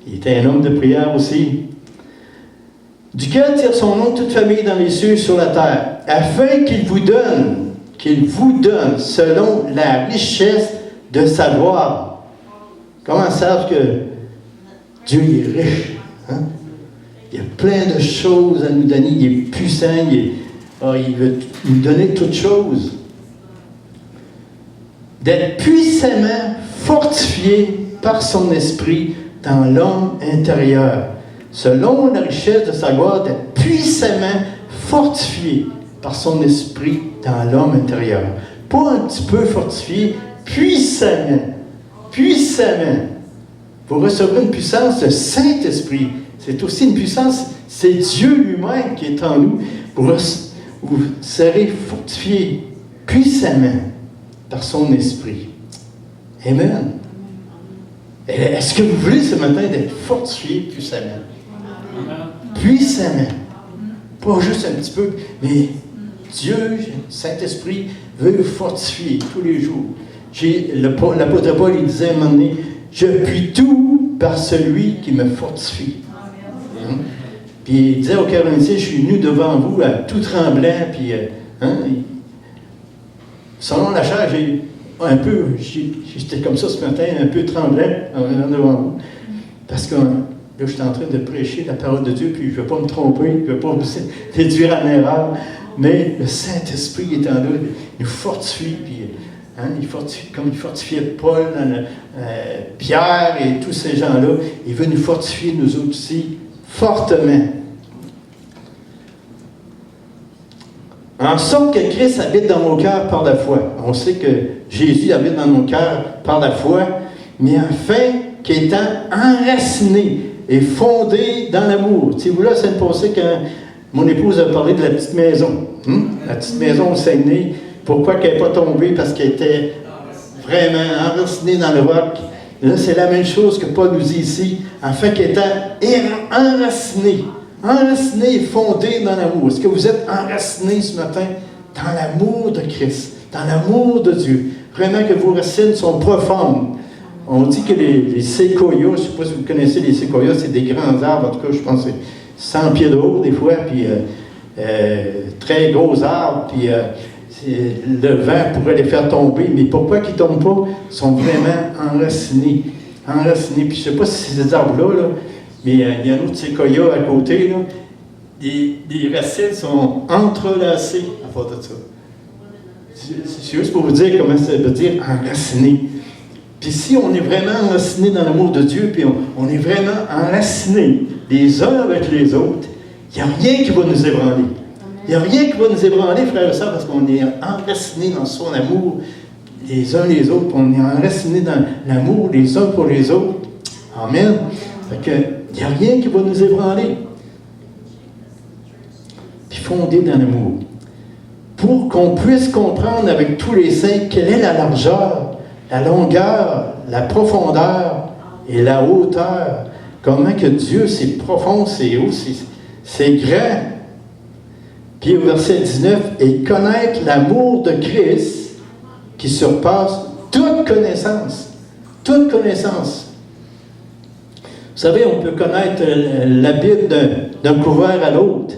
il était un homme de prière aussi. Duquel tire son nom toute famille dans les cieux et sur la terre, afin qu'il vous donne, selon la richesse de sa gloire. Comment savent que Dieu est riche? Hein? Il y a plein de choses à nous donner, il est puissant, il veut nous donner toutes choses. D'être puissamment fortifié par son esprit dans l'homme intérieur. Selon la richesse de sa gloire, d'être puissamment fortifié par son esprit dans l'homme intérieur. Pas un petit peu fortifié, puissamment. Puissamment. Vous recevrez une puissance de Saint-Esprit. C'est aussi une puissance, c'est Dieu lui-même qui est en nous. Vous vous serez fortifiés puissamment par son esprit. Amen. Est-ce que vous voulez ce matin d'être fortifié puissamment? Puissamment. Pas juste un petit peu, mais Dieu, Saint-Esprit, veut vous fortifier tous les jours. L'apôtre Paul, il disait à un moment donné, je puis tout par celui qui me fortifie. Puis il disait aux Corinthiens, je suis venu devant vous à tout tremblant, puis selon la chair, j'étais comme ça ce matin, un peu tremblant en venant devant vous. Parce que là, je suis en train de prêcher la parole de Dieu, puis je ne veux pas me tromper, je ne veux pas vous déduire en erreur, mais le Saint-Esprit étant là, il nous fortifie, puis il fortifie, comme il fortifiait Paul, Pierre et tous ces gens-là, il veut nous fortifier nous autres aussi, fortement. En sorte que Christ habite dans nos cœurs par la foi. On sait que Jésus habite dans nos cœurs par la foi, mais afin qu'étant enraciné et fondé dans l'amour. Tu sais, vous là, c'est le passé quand mon épouse a parlé de la petite maison. La petite maison au Saguenay. Pourquoi qu'elle n'est pas tombée? Parce qu'elle était vraiment enracinée dans le roc. Là, c'est la même chose que Paul nous dit ici, afin qu'étant enraciné et fondé dans l'amour. Est-ce que vous êtes enraciné ce matin dans l'amour de Christ, dans l'amour de Dieu? Vraiment que vos racines sont profondes. On dit que les séquoias, je ne sais pas si vous connaissez les séquoias, c'est des grands arbres, en tout cas, je pense que c'est 100 pieds de haut des fois, puis très gros arbres, puis le vent pourrait les faire tomber, mais pourquoi qu'ils ne tombent pas? Ils sont vraiment enracinés. Puis je ne sais pas si c'est ces arbres-là, mais il y a un autre séquoia à côté, là. Les racines sont entrelacées à part de ça. C'est juste pour vous dire comment ça veut dire enraciné. Puis si on est vraiment enraciné dans l'amour de Dieu, puis on est vraiment enracinés les uns avec les autres, il n'y a rien qui va nous ébranler. Il n'y a rien qui va nous ébranler, frères et sœurs, parce qu'on est enracinés dans son amour les uns les autres, puis on est enracinés dans l'amour les uns pour les autres. Amen. Fait que, il n'y a rien qui va nous ébranler. Puis fondé dans l'amour. Pour qu'on puisse comprendre avec tous les saints quelle est la largeur, la longueur, la profondeur et la hauteur. Comment que Dieu, c'est profond, c'est haut, c'est grand. Puis au verset 19, et connaître l'amour de Christ qui surpasse toute connaissance. Toute connaissance. Vous savez, on peut connaître la Bible d'un couvert à l'autre,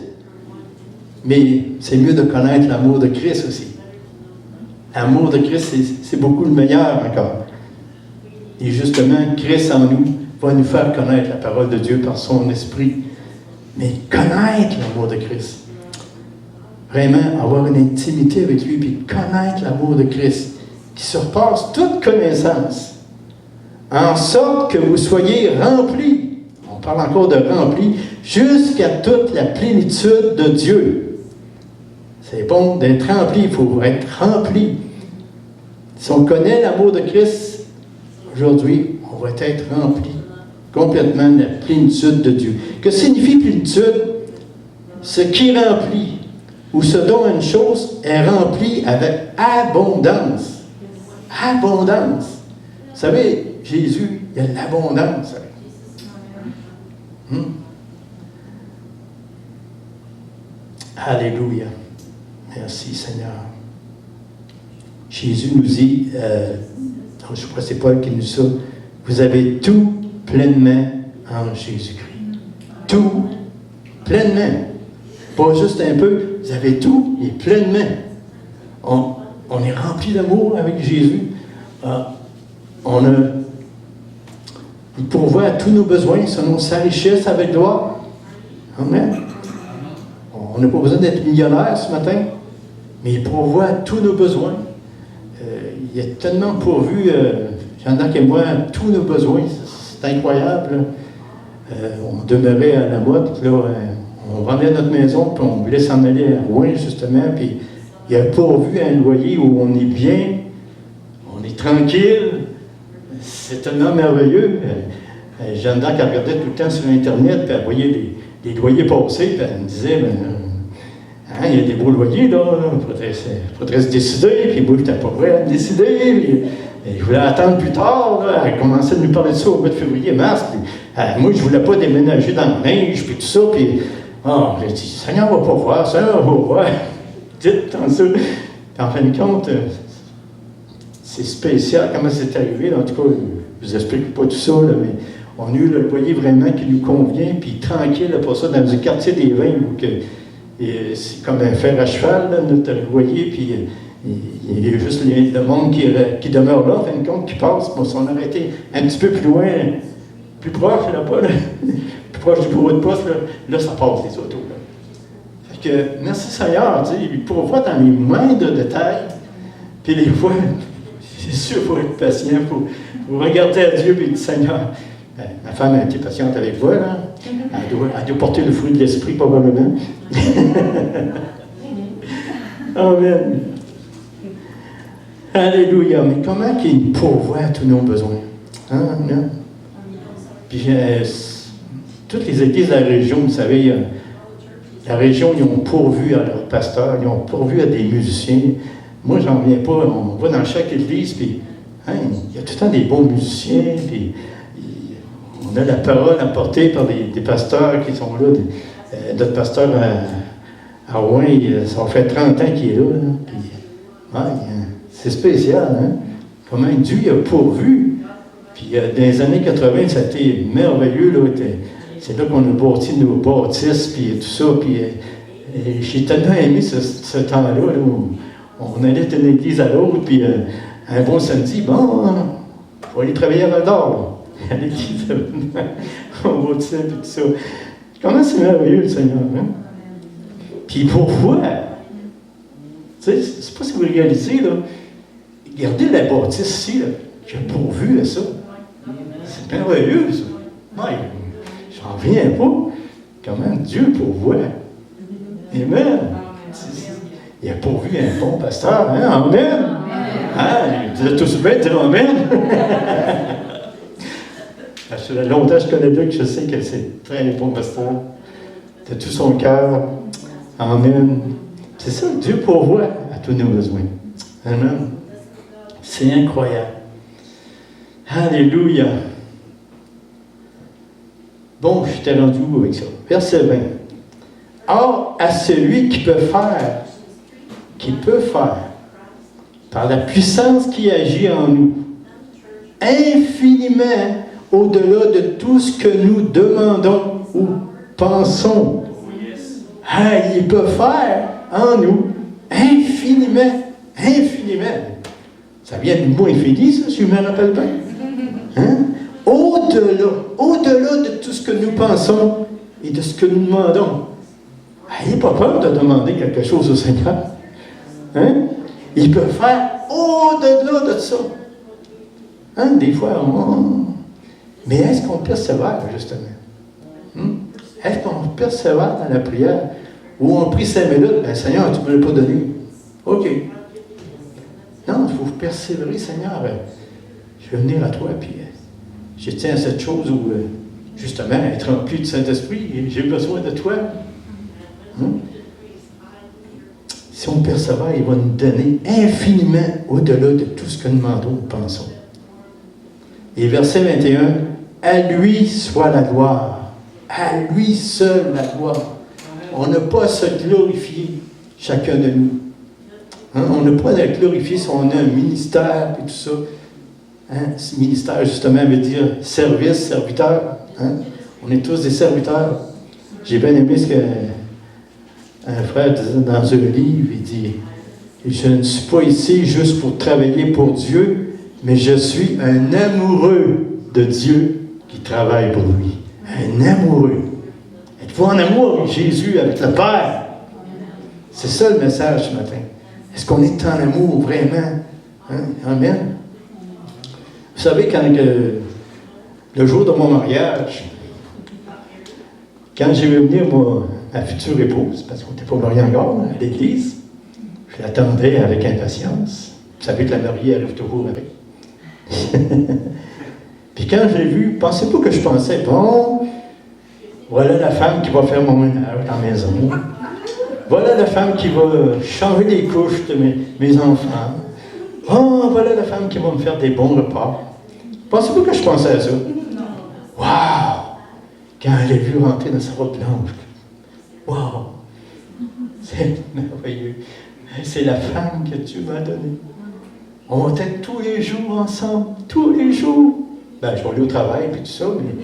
mais c'est mieux de connaître l'amour de Christ aussi. L'amour de Christ, c'est beaucoup le meilleur encore. Et justement, Christ en nous va nous faire connaître la parole de Dieu par son esprit. Mais connaître l'amour de Christ. Vraiment avoir une intimité avec lui, puis connaître l'amour de Christ, qui surpasse toute connaissance. En sorte que vous soyez remplis, on parle encore de remplis, jusqu'à toute la plénitude de Dieu. C'est bon d'être rempli, il faut être rempli. Si on connaît l'amour de Christ, aujourd'hui, on va être rempli complètement de la plénitude de Dieu. Que signifie plénitude? Ce qui remplit, ou ce dont une chose est remplie avec abondance. Abondance. Vous savez, Jésus, il y a de l'abondance. Alléluia. Merci Seigneur. Jésus nous dit, je crois que c'est Paul qui nous dit ça, vous avez tout pleinement en Jésus-Christ. Tout pleinement. Pas juste un peu, vous avez tout et pleinement. On est rempli d'amour avec Jésus. Il pourvoit à tous nos besoins selon sa richesse avec gloire. Amen. On n'a pas besoin d'être millionnaire ce matin, mais il pourvoit à tous nos besoins. Il est tellement pourvu, Jean-Marc et moi, à tous nos besoins. C'est incroyable. On demeurait à la motte, là, on vendait notre maison, puis on voulait s'en aller à Rouen, justement, puis il a pourvu à un loyer où on est bien, on est tranquille. C'est tellement merveilleux. Jeanne d'Arc regardait tout le temps sur Internet, puis elle voyait les loyers passer, puis elle me disait, Hein, il y a des beaux loyers, là. Il faudrait se décider. Puis moi, je n'étais pas prêt à me décider. Puis, je voulais attendre plus tard. Là. Elle commençait à nous parler de ça au mois de février, mars. Puis, moi, je ne voulais pas déménager dans le neige, puis tout ça. Puis, j'ai dit, Seigneur, on va pas voir. Seigneur, on va voir. Dites tant ça. Puis, en fin de compte, c'est spécial comment c'est arrivé. En tout cas, je ne vous explique pas tout ça, là, mais on a eu le loyer vraiment qui nous convient, puis tranquille, là, pour ça, dans le quartier des Vins, où c'est comme un fer à cheval, là, notre loyer, puis il y a juste le monde qui demeure là, en fin de compte, qui passe. Bon, si on aurait été un petit peu plus loin, plus proche, là, pas, là, plus proche du bureau de poste, là, ça passe, les autos. Là. Fait que, merci Seigneur, tu sais, pour voir dans les moindres détails, puis les fois, c'est sûr, il faut être patient, il faut regarder à Dieu et dire, Seigneur, ma femme a été patiente avec vous, là. Elle doit porter le fruit de l'esprit, probablement. Amen. Alléluia. Mais comment qu'il pourvoit à tous nos besoins? Hein? Puis, toutes les églises de la région, vous savez, la région, ils ont pourvu à leurs pasteurs, ils ont pourvu à des musiciens. Moi, j'en reviens pas. On va dans chaque église, puis hein, il y a tout le temps des bons musiciens, puis on a la parole apportée par des pasteurs qui sont là. Notre pasteur à Rouen, ça fait 30 ans qu'il est là. Puis, c'est spécial, hein? Comment Dieu a pourvu. Puis dans les années 80, ça a été merveilleux. Là, c'est là qu'on a bâti nos bâtisses, puis tout ça. Puis j'ai tellement aimé ce temps-là, là, où on allait d'une église à l'autre, puis un bon samedi, bon, il faut aller travailler à Val-d'Or. À l'église, on bâtissait, puis tout ça. Comment c'est merveilleux, le Seigneur, hein? Puis pourquoi? Tu sais, je ne sais pas si vous réalisez, là, regardez la bâtisse ici, là, qui a pourvu à ça. C'est merveilleux, ça. Ouais, j'en reviens pas. Comment Dieu pourvoit. Amen. Il a pourvu un bon pasteur, hein? Amen. Hein? Vous êtes tous bêtes, dire Amen. Ça fait longtemps que je connais Luc, je sais que c'est très bon pasteur. De tout son cœur. Amen. C'est ça, Dieu pourvoit à tous nos besoins. Amen. C'est incroyable. Alléluia. Bon, je t'ai rendu où avec ça? Verset 20. Or, à celui qui peut faire, par la puissance qui agit en nous, infiniment au-delà de tout ce que nous demandons ou pensons. Ah, il peut faire en nous infiniment. Ça vient du mot infini, ça, si je me rappelle bien. Hein? Au-delà de tout ce que nous pensons et de ce que nous demandons. N'ayez pas peur de demander quelque chose au Seigneur. Hein? Il peut faire au-delà de ça. Hein? Des fois, mais est-ce qu'on persévère, justement? Est-ce qu'on persévère dans la prière? Ou on prie 5 minutes, ben Seigneur, tu ne me l'as pas donné. OK. Non, il faut persévérer, Seigneur. Je vais venir à toi, puis je tiens à cette chose où, justement, être rempli du Saint-Esprit, et j'ai besoin de toi. Si on persévère, il va nous donner infiniment au-delà de tout ce que nous demandons ou pensons. Et verset 21, à lui soit la gloire. À lui seul la gloire. On n'a pas à se glorifier, chacun de nous. Hein? On n'a pas à glorifier si on a un ministère et tout ça. Hein? Ce ministère, justement, veut dire service, serviteur. Hein? On est tous des serviteurs. J'ai bien aimé ce qu'un frère disait dans un livre. Il dit, je ne suis pas ici juste pour travailler pour Dieu, mais je suis un amoureux de Dieu qui travaille pour lui. Un amoureux. Êtes-vous en amour avec Jésus, avec le Père? C'est ça le message ce matin. Est-ce qu'on est en amour vraiment? Hein? Amen. Vous savez, quand le jour de mon mariage, quand j'ai vu venir ma future épouse, parce qu'on n'était pas mariés encore à l'église, je l'attendais avec impatience. Vous savez que la mariée arrive toujours avec. Puis quand je l'ai vu, pensez pas que je pensais, bon, voilà la femme qui va faire mon ménage dans la maison. Voilà la femme qui va changer les couches de mes enfants. Oh, voilà la femme qui va me faire des bons repas. Pensez-vous que je pensais à ça? Waouh! Quand elle a vu rentrer dans sa robe blanche. Waouh! C'est merveilleux. C'est la femme que Dieu m'a donnée. On va être tous les jours ensemble, tous les jours. Ben, je vais aller au travail et tout ça, mais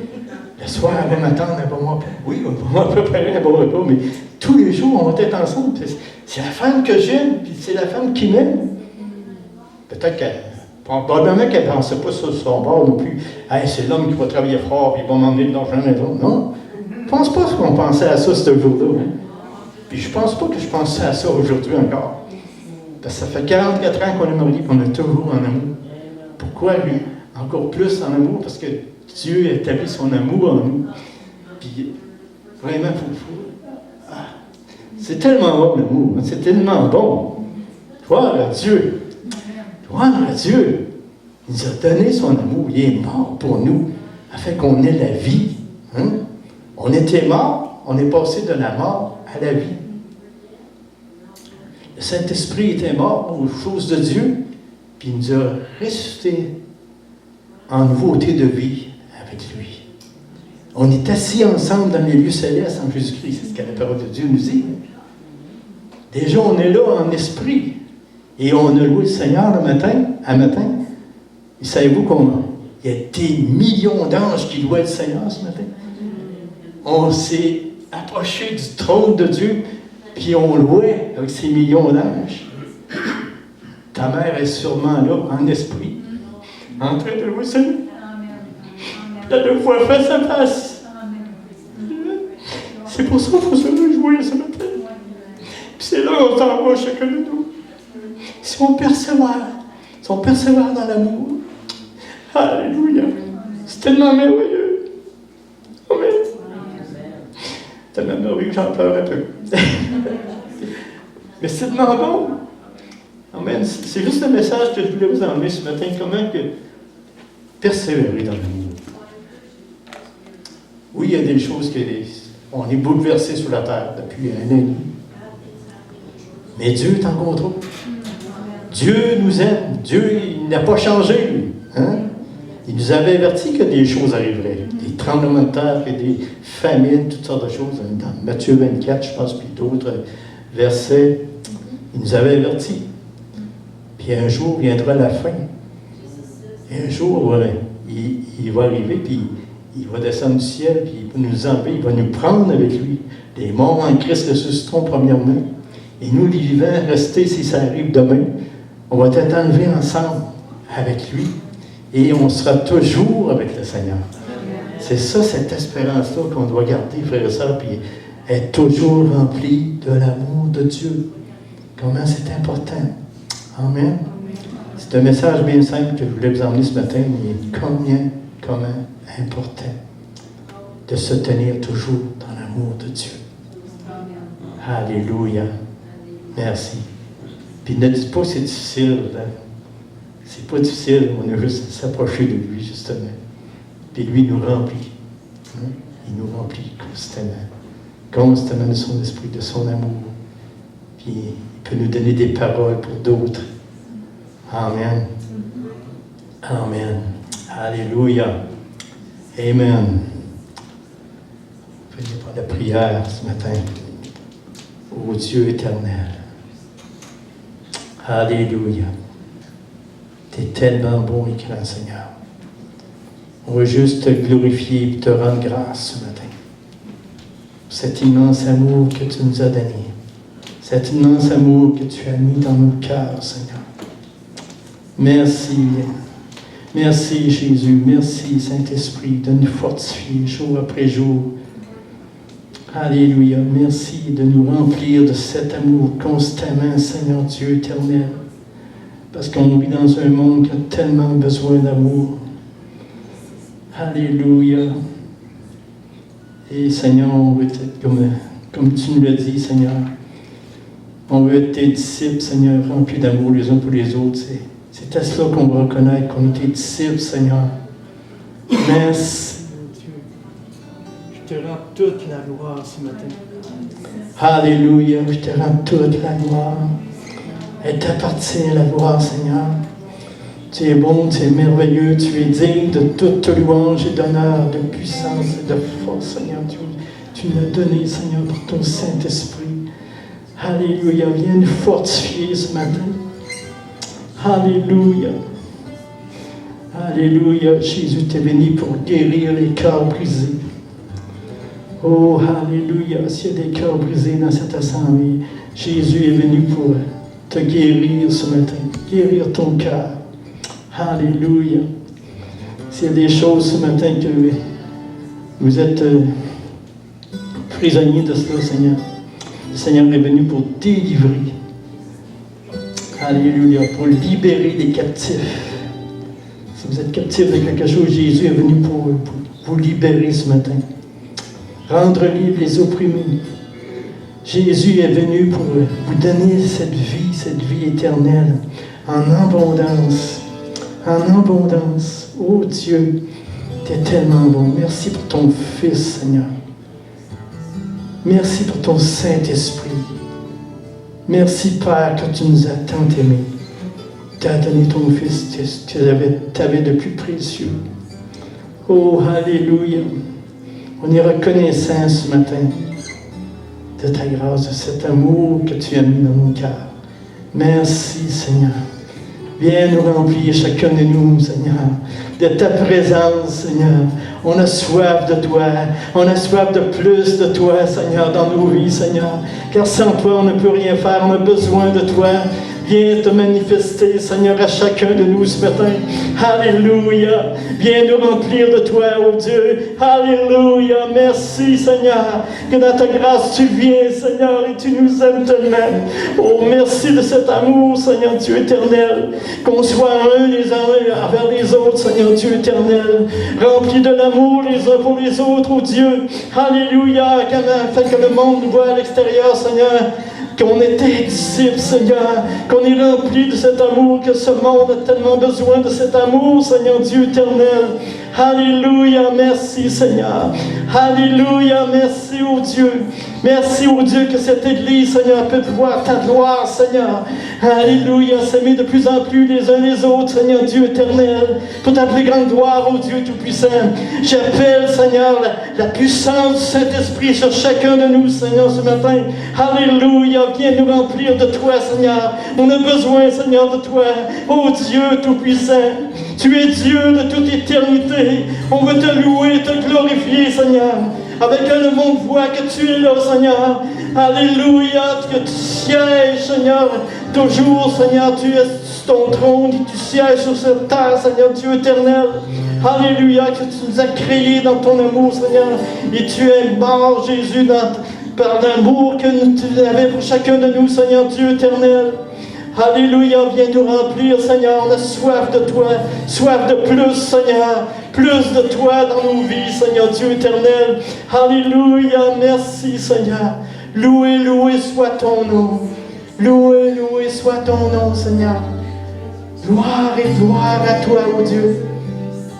le soir, elle va m'attendre, elle va me préparer un bon repas, mais tous les jours, on va être ensemble. C'est la femme que j'aime, puis c'est la femme qui m'aime. Peut-être probablement qu'elle ne pensait pas sur son bord non plus. Hey, c'est l'homme qui va travailler fort, puis il va m'emmener de l'argent à la maison. Non, je ne pense pas qu'on pensait à ça ce jour-là. Hein. Puis je ne pense pas que je pensais à ça aujourd'hui encore. Parce que ça fait 44 ans qu'on est mariés, qu'on est toujours en amour. Pourquoi lui? Encore plus en amour, parce que Dieu a établi son amour en nous. Puis vraiment, c'est tellement bon l'amour, c'est tellement bon. Gloire à Dieu. Gloire à Dieu. Il nous a donné son amour, il est mort pour nous, afin qu'on ait la vie. Hein? On était mort, on est passé de la mort à la vie. Le Saint-Esprit était mort aux choses de Dieu, puis il nous a ressuscités en nouveauté de vie avec lui. On est assis ensemble dans les lieux célestes en Jésus-Christ, c'est ce que la parole de Dieu nous dit. Déjà, on est là en esprit, et on a loué le Seigneur à matin. Et savez-vous qu'il y a des millions d'anges qui louaient le Seigneur ce matin? On s'est approché du trône de Dieu, puis on louait avec ces millions d'anges. Ta mère est sûrement là, en esprit, en train de louer le Seigneur. Elle a 2 fois fait sa face. C'est pour ça qu'il faut se réjouir ce matin. Puis c'est là qu'on s'en va chacun de nous. Si on persévère dans l'amour, alléluia, c'est tellement merveilleux. Amen. C'est tellement merveilleux que j'en pleure un peu. Mais c'est tellement bon. Amen. C'est juste le message que je voulais vous emmener ce matin. Comment que persévérer dans l'amour. Oui, il y a des choses on est bouleversé sur la terre depuis un an et demi. Mais Dieu est en contrôle. Dieu nous aime. Dieu, il n'a pas changé, lui. Hein? Il nous avait averti que des choses arriveraient. Des tremblements de terre et des famines, toutes sortes de choses. Dans Matthieu 24, je pense, puis d'autres versets, il nous avait averti. Puis un jour viendra la fin. Et un jour, il va arriver, puis il va descendre du ciel, puis il va nous enlever, il va nous prendre avec lui. Les morts en Christ ressusciteront premièrement. Et nous, les vivants, restés, si ça arrive demain, on va être enlevés ensemble avec lui. Et on sera toujours avec le Seigneur. C'est ça, cette espérance-là qu'on doit garder, frères et sœurs, puis être toujours rempli de l'amour de Dieu. Comment c'est important. Amen. C'est un message bien simple que je voulais vous emmener ce matin, mais comment important de se tenir toujours dans l'amour de Dieu. Alléluia. Merci. Puis ne dites pas que c'est difficile. Hein? C'est pas difficile, on a juste à s'approcher de lui, justement. Puis lui nous remplit. Hein? Il nous remplit constamment de son esprit, de son amour. Puis il peut nous donner des paroles pour d'autres. Amen. Amen. Alléluia. Amen. Venez par la prière ce matin. Ô Dieu éternel. Alléluia. Tu es tellement bon et grand, Seigneur. On veut juste te glorifier et te rendre grâce ce matin. Pour cet immense amour que tu nous as donné. Cet immense amour que tu as mis dans nos cœurs, Seigneur. Merci. Merci, Jésus. Merci, Saint-Esprit, de nous fortifier jour après jour. Alléluia. Merci de nous remplir de cet amour constamment, Seigneur Dieu éternel. Parce qu'on vit dans un monde qui a tellement besoin d'amour. Alléluia. Et Seigneur, on veut être comme tu nous l'as dit, Seigneur. On veut être tes disciples, Seigneur, remplis d'amour les uns pour les autres. C'est à cela qu'on va reconnaître qu'on est tes disciples, Seigneur. Merci. Je te rends toute la gloire ce matin. Alléluia, je te rends toute la gloire. Elle t'appartient la gloire, Seigneur. Tu es bon, tu es merveilleux, tu es digne de toute louange et d'honneur, de puissance et de force, Seigneur. Tu nous as donné, Seigneur, par ton Saint-Esprit. Alléluia, viens nous fortifier ce matin. Alléluia. Alléluia, Jésus t'est venu pour guérir les cœurs brisés. Oh, alléluia, s'il y a des cœurs brisés dans cette assemblée, Jésus est venu pour te guérir ce matin, guérir ton cœur. Alléluia. S'il y a des choses ce matin que vous êtes prisonniers de cela, Seigneur, le Seigneur est venu pour délivrer. Alléluia, pour libérer les captifs. Si vous êtes captif de quelque chose, Jésus est venu pour vous libérer ce matin. Rendre libre les opprimés. Jésus est venu pour vous donner cette vie éternelle, en abondance. En abondance. Oh Dieu, tu es tellement bon. Merci pour ton Fils, Seigneur. Merci pour ton Saint-Esprit. Merci, Père, que tu nous as tant aimés. Tu as donné ton Fils, tu avais de plus précieux. Oh, alléluia. On est reconnaissant ce matin de ta grâce, de cet amour que tu as mis dans nos cœurs. Merci, Seigneur. Viens nous remplir, chacun de nous, Seigneur, de ta présence, Seigneur. On a soif de toi. On a soif de plus de toi, Seigneur, dans nos vies, Seigneur. Car sans toi, on ne peut rien faire. On a besoin de toi. Viens te manifester, Seigneur, à chacun de nous ce matin. Alléluia. Viens nous remplir de toi, oh Dieu. Alléluia. Merci, Seigneur, que dans ta grâce, tu viens, Seigneur, et tu nous aimes tellement. Oh, merci de cet amour, Seigneur, Dieu éternel. Qu'on soit un les uns envers les autres, Seigneur, Dieu éternel. Remplis de l'amour les uns pour les autres, oh Dieu. Alléluia. Afin que le monde nous voit à l'extérieur, Seigneur. Qu'on est tes disciples, Seigneur, qu'on est rempli de cet amour, que ce monde a tellement besoin de cet amour, Seigneur Dieu éternel. Alléluia, merci Seigneur. Alléluia, merci ô Dieu. Merci ô Dieu que cette Église, Seigneur, peut voir ta gloire, Seigneur. Alléluia, s'aimer de plus en plus les uns les autres, Seigneur Dieu éternel, pour ta plus grande gloire, ô Dieu Tout-Puissant. J'appelle, Seigneur, la puissance du Saint-Esprit sur chacun de nous, Seigneur, ce matin. Alléluia, viens nous remplir de toi, Seigneur. On a besoin, Seigneur, de toi, ô Dieu Tout-Puissant. Tu es Dieu de toute éternité. On veut te louer, te glorifier, Seigneur. Avec le monde voit que tu es là, Seigneur. Alléluia, que tu sièges, Seigneur, toujours, Seigneur, tu es sur ton trône et tu sièges sur cette terre, Seigneur Dieu éternel. Alléluia, que tu nous as créés dans ton amour, Seigneur. Et tu es mort, Jésus, par l'amour que tu avais pour chacun de nous, Seigneur Dieu éternel. Alléluia, viens nous remplir, Seigneur. On a soif de toi, soif de plus, Seigneur. Plus de toi dans nos vies, Seigneur Dieu éternel. Alléluia, merci, Seigneur. Loué, loué soit ton nom. Loué, loué soit ton nom, Seigneur. Gloire et gloire à toi, ô Dieu.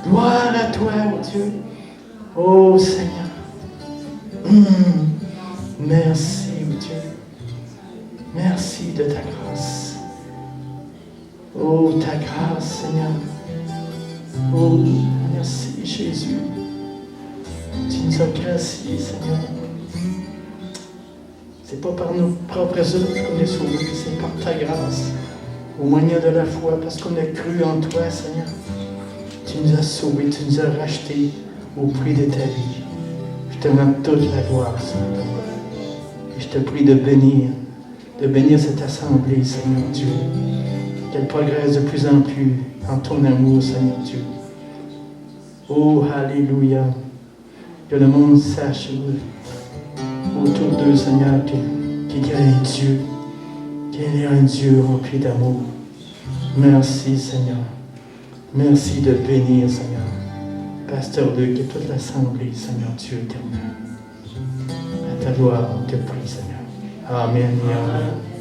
Gloire à toi, ô Dieu. Ô Seigneur. Merci, ô Dieu. Merci de ta grâce. Oh, ta grâce, Seigneur. Oh, merci, Jésus. Tu nous as graciés, Seigneur. C'est pas par nos propres œuvres qu'on est sauvés, c'est par ta grâce. Au moyen de la foi, parce qu'on a cru en toi, Seigneur. Tu nous as sauvés, tu nous as rachetés au prix de ta vie. Je te rends toute la gloire, Seigneur. Et je te prie de bénir cette assemblée, Seigneur Dieu. Qu'elle progresse de plus en plus en ton amour, Seigneur Dieu. Oh, alléluia. Que le monde sache autour d'eux, Seigneur, qu'il y a un Dieu. Qu'il y a un Dieu rempli d'amour. Merci, Seigneur. Merci de bénir, Seigneur. Pasteur Luc et toute l'assemblée, Seigneur Dieu éternel. À ta gloire, on te prie, Seigneur. Amen et amen.